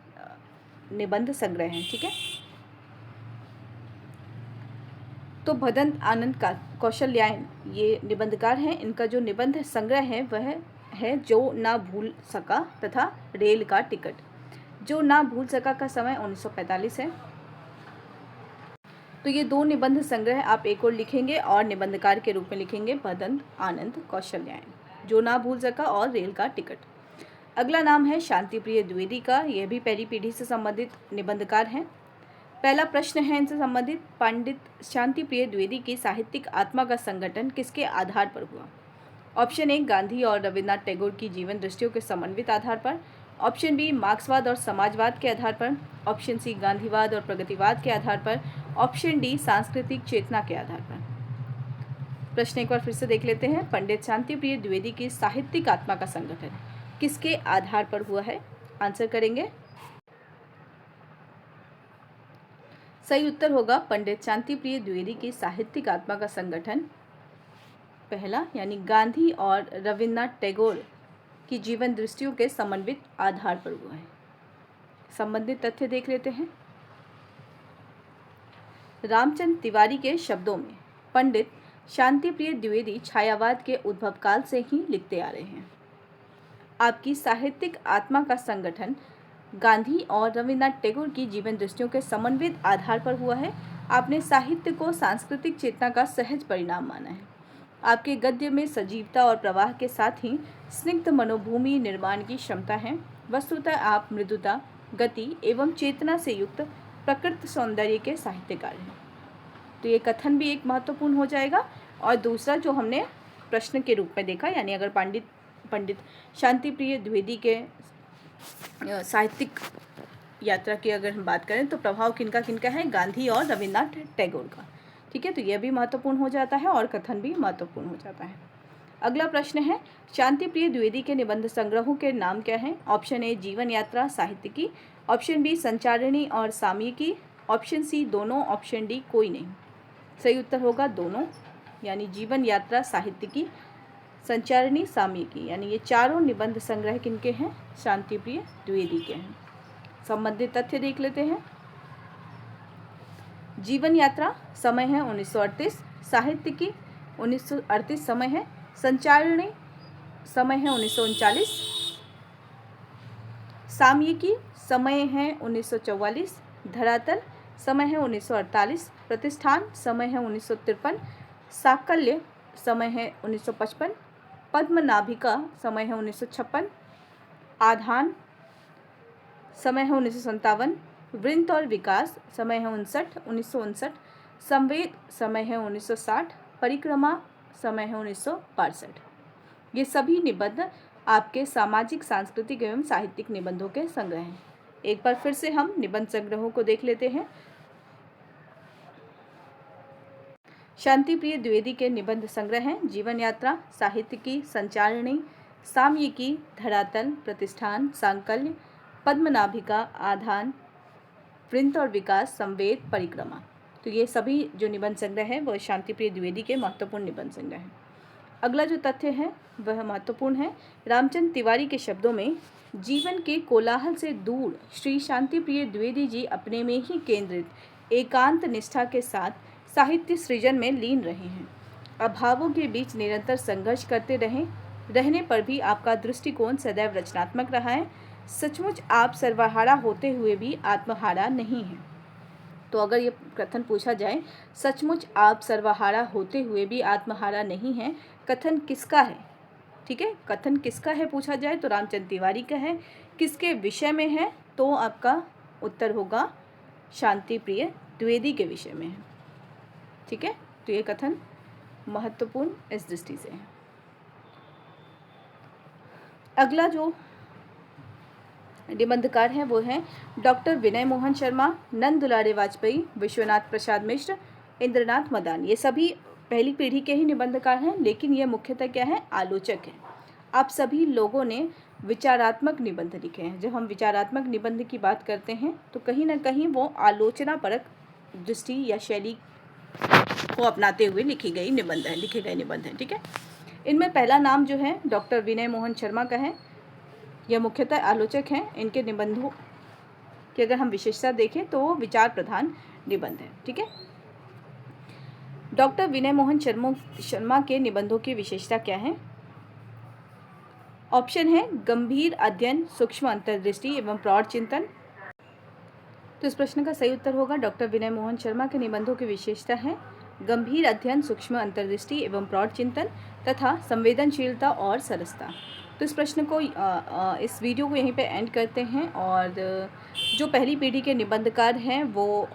निबंध संग्रह हैं, ठीक है। तो भदंत आनंद का कौशल्यायन ये निबंधकार हैं। इनका जो निबंध संग्रह है वह है जो ना भूल सका तथा रेल का टिकट। जो ना भूल सका का समय 1945 है। तो ये दो निबंध संग्रह आप एक और लिखेंगे और निबंधकार के रूप में लिखेंगे भदंत आनंद कौशल्यायन, जो ना भूल सका और रेल का टिकट। अगला नाम है शांतिप्रिय द्विवेदी का, यह भी पहली पीढ़ी से संबंधित निबंधकार हैं। पहला प्रश्न है इनसे संबंधित, पंडित शांतिप्रिय द्विवेदी की साहित्यिक आत्मा का संगठन किसके आधार पर हुआ? ऑप्शन ए गांधी और रविन्द्रनाथ टैगोर की जीवन दृष्टियों के समन्वित आधार पर, ऑप्शन बी मार्क्सवाद और समाजवाद के आधार पर, ऑप्शन सी गांधीवाद और प्रगतिवाद के आधार पर, ऑप्शन डी सांस्कृतिक चेतना के आधार पर। प्रश्न एक बार फिर से देख लेते हैं। पंडित शांतिप्रिय द्विवेदी की साहित्यिक आत्मा का संगठन किसके आधार पर हुआ है? आंसर करेंगे। सही उत्तर होगा पंडित शांतिप्रिय द्विवेदी की साहित्यिक आत्मा का संगठन पहला, यानी गांधी और रविन्द्रनाथ टैगोर की जीवन दृष्टियों के समन्वित आधार पर हुआ है। संबंधित तथ्य देख लेते हैं। रामचंद्र तिवारी के शब्दों में पंडित शांतिप्रिय द्विवेदी छायावाद के उद्भव काल से ही लिखते आ रहे हैं। आपकी साहित्यिक आत्मा का संगठन गांधी और रविन्द्रनाथ टैगोर की जीवन दृष्टियों के समन्वित आधार पर हुआ है। आपने साहित्य को सांस्कृतिक चेतना का सहज परिणाम माना है। आपके गद्य में सजीवता और प्रवाह के साथ ही स्निग्ध मनोभूमि निर्माण की क्षमता है। वस्तुतः आप मृदुता, गति एवं चेतना से युक्त प्रकृति सौंदर्य के साहित्यकार हैं। तो ये कथन भी एक महत्वपूर्ण हो जाएगा। और दूसरा जो हमने प्रश्न के रूप में देखा, यानी अगर पंडित शांतिप्रिय द्विवेदी के साहित्यिक यात्रा की अगर हम बात करें तो प्रभाव किनका किनका है? गांधी और रविन्द्रनाथ टैगोर का। ठीक है, तो यह भी महत्वपूर्ण हो जाता है और कथन भी महत्वपूर्ण हो जाता है। अगला प्रश्न है, शांतिप्रिय द्विवेदी के निबंध संग्रहों के नाम क्या हैं? ऑप्शन ए जीवन यात्रा साहित्यिकी, ऑप्शन बी संचारिणी और सामयिकी, ऑप्शन सी दोनों, ऑप्शन डी कोई नहीं। सही उत्तर होगा दोनों, यानी जीवन यात्रा साहित्यिकी, संचारिणी, सामयिकी, यानी ये चारों निबंध संग्रह किनके हैं? शांतिप्रिय द्विवेदी के हैं। संबंधित तथ्य देख लेते हैं। जीवन यात्रा समय है 1938, साहित्यिकी 1938 समय है, संचारिणी समय है 1939, सामयिकी समय है 1944, धरातल समय है 1948, प्रतिष्ठान समय है 1953, साकल्य समय है 1955, पद्मनाभिका समय है 1956, आधान समय है 1957, वृंत और विकास समय है 1959, संवेद समय है 1960, परिक्रमा समय है 1962। ये सभी निबंध आपके सामाजिक, सांस्कृतिक एवं साहित्यिक निबंधों के संग्रह हैं। एक बार फिर से हम निबंध संग्रहों को देख लेते हैं। शांतिप्रिय द्विवेदी के निबंध संग्रह हैं जीवन यात्रा, साहित्यिकी, संचारिणी, सामयिकी, धरातल, प्रतिष्ठान, सांकल्य, पद्मनाभिका, आधान, वृंत और विकास, संवेद, परिक्रमा। तो ये सभी जो निबंध संग्रह है वह शांतिप्रिय द्विवेदी के महत्वपूर्ण निबंध संग्रह हैं। अगला जो तथ्य है वह महत्वपूर्ण है। रामचंद्र तिवारी के शब्दों में जीवन के कोलाहल से दूर श्री शांतिप्रिय द्विवेदी जी अपने में ही केंद्रित एकांत निष्ठा के साथ साहित्य सृजन में लीन रहे हैं। अभावों के बीच निरंतर संघर्ष करते रहने पर भी आपका दृष्टिकोण सदैव रचनात्मक रहा है। सचमुच आप सर्वहारा होते हुए भी आत्महारा नहीं हैं। तो अगर ये कथन पूछा जाए, सचमुच आप सर्वहारा होते हुए भी आत्महारा नहीं हैं, कथन किसका है? ठीक है, कथन किसका है पूछा जाए तो रामचंद्र तिवारी का है। किसके विषय में है? तो आपका उत्तर होगा शांतिप्रिय द्विवेदी के विषय में है। ठीक है, तो ये कथन महत्वपूर्ण इस दृष्टि से है। अगला जो निबंधकार हैं वो हैं डॉक्टर विनय मोहन शर्मा, नंद दुलारे वाजपेयी, विश्वनाथ प्रसाद मिश्र, इंद्रनाथ मदान। ये सभी पहली पीढ़ी के ही निबंधकार हैं, लेकिन ये मुख्यतः क्या है? आलोचक हैं। आप सभी लोगों ने विचारात्मक निबंध लिखे हैं। जब हम विचारात्मक निबंध की बात करते हैं तो कहीं ना कहीं वो आलोचनापरक दृष्टि या शैली को अपनाते हुए लिखे गए निबंध हैं। ठीक है, इनमें पहला नाम जो है डॉक्टर विनय मोहन शर्मा का है। यह मुख्यतः आलोचक हैं। इनके निबंधों की अगर हम विशेषता देखें तो वो विचार प्रधान निबंध है। ठीक है, डॉक्टर विनय मोहन शर्मा के निबंधों की विशेषता क्या है? ऑप्शन है गंभीर अध्ययन, सूक्ष्म अंतर्दृष्टि एवं प्रौढ़ चिंतन। तो इस प्रश्न का सही उत्तर होगा डॉक्टर विनय मोहन शर्मा के निबंधों की विशेषता है गंभीर अध्ययन, सूक्ष्म अंतर्दृष्टि एवं प्रौढ़ चिंतन तथा संवेदनशीलता और सरसता। तो इस प्रश्न को इस वीडियो को यहीं पे एंड करते हैं। और जो पहली पीढ़ी के निबंधकार हैं वो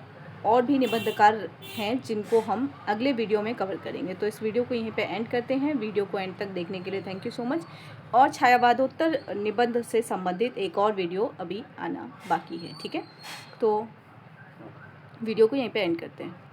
और भी निबंधकार हैं जिनको हम अगले वीडियो में कवर करेंगे। तो इस वीडियो को यहीं पे एंड करते हैं। वीडियो को एंड तक देखने के लिए थैंक यू सो मच। और छायावादोत्तर निबंध से संबंधित एक और वीडियो अभी आना बाकी है, ठीक है। तो वीडियो को यहीं पे एंड करते हैं।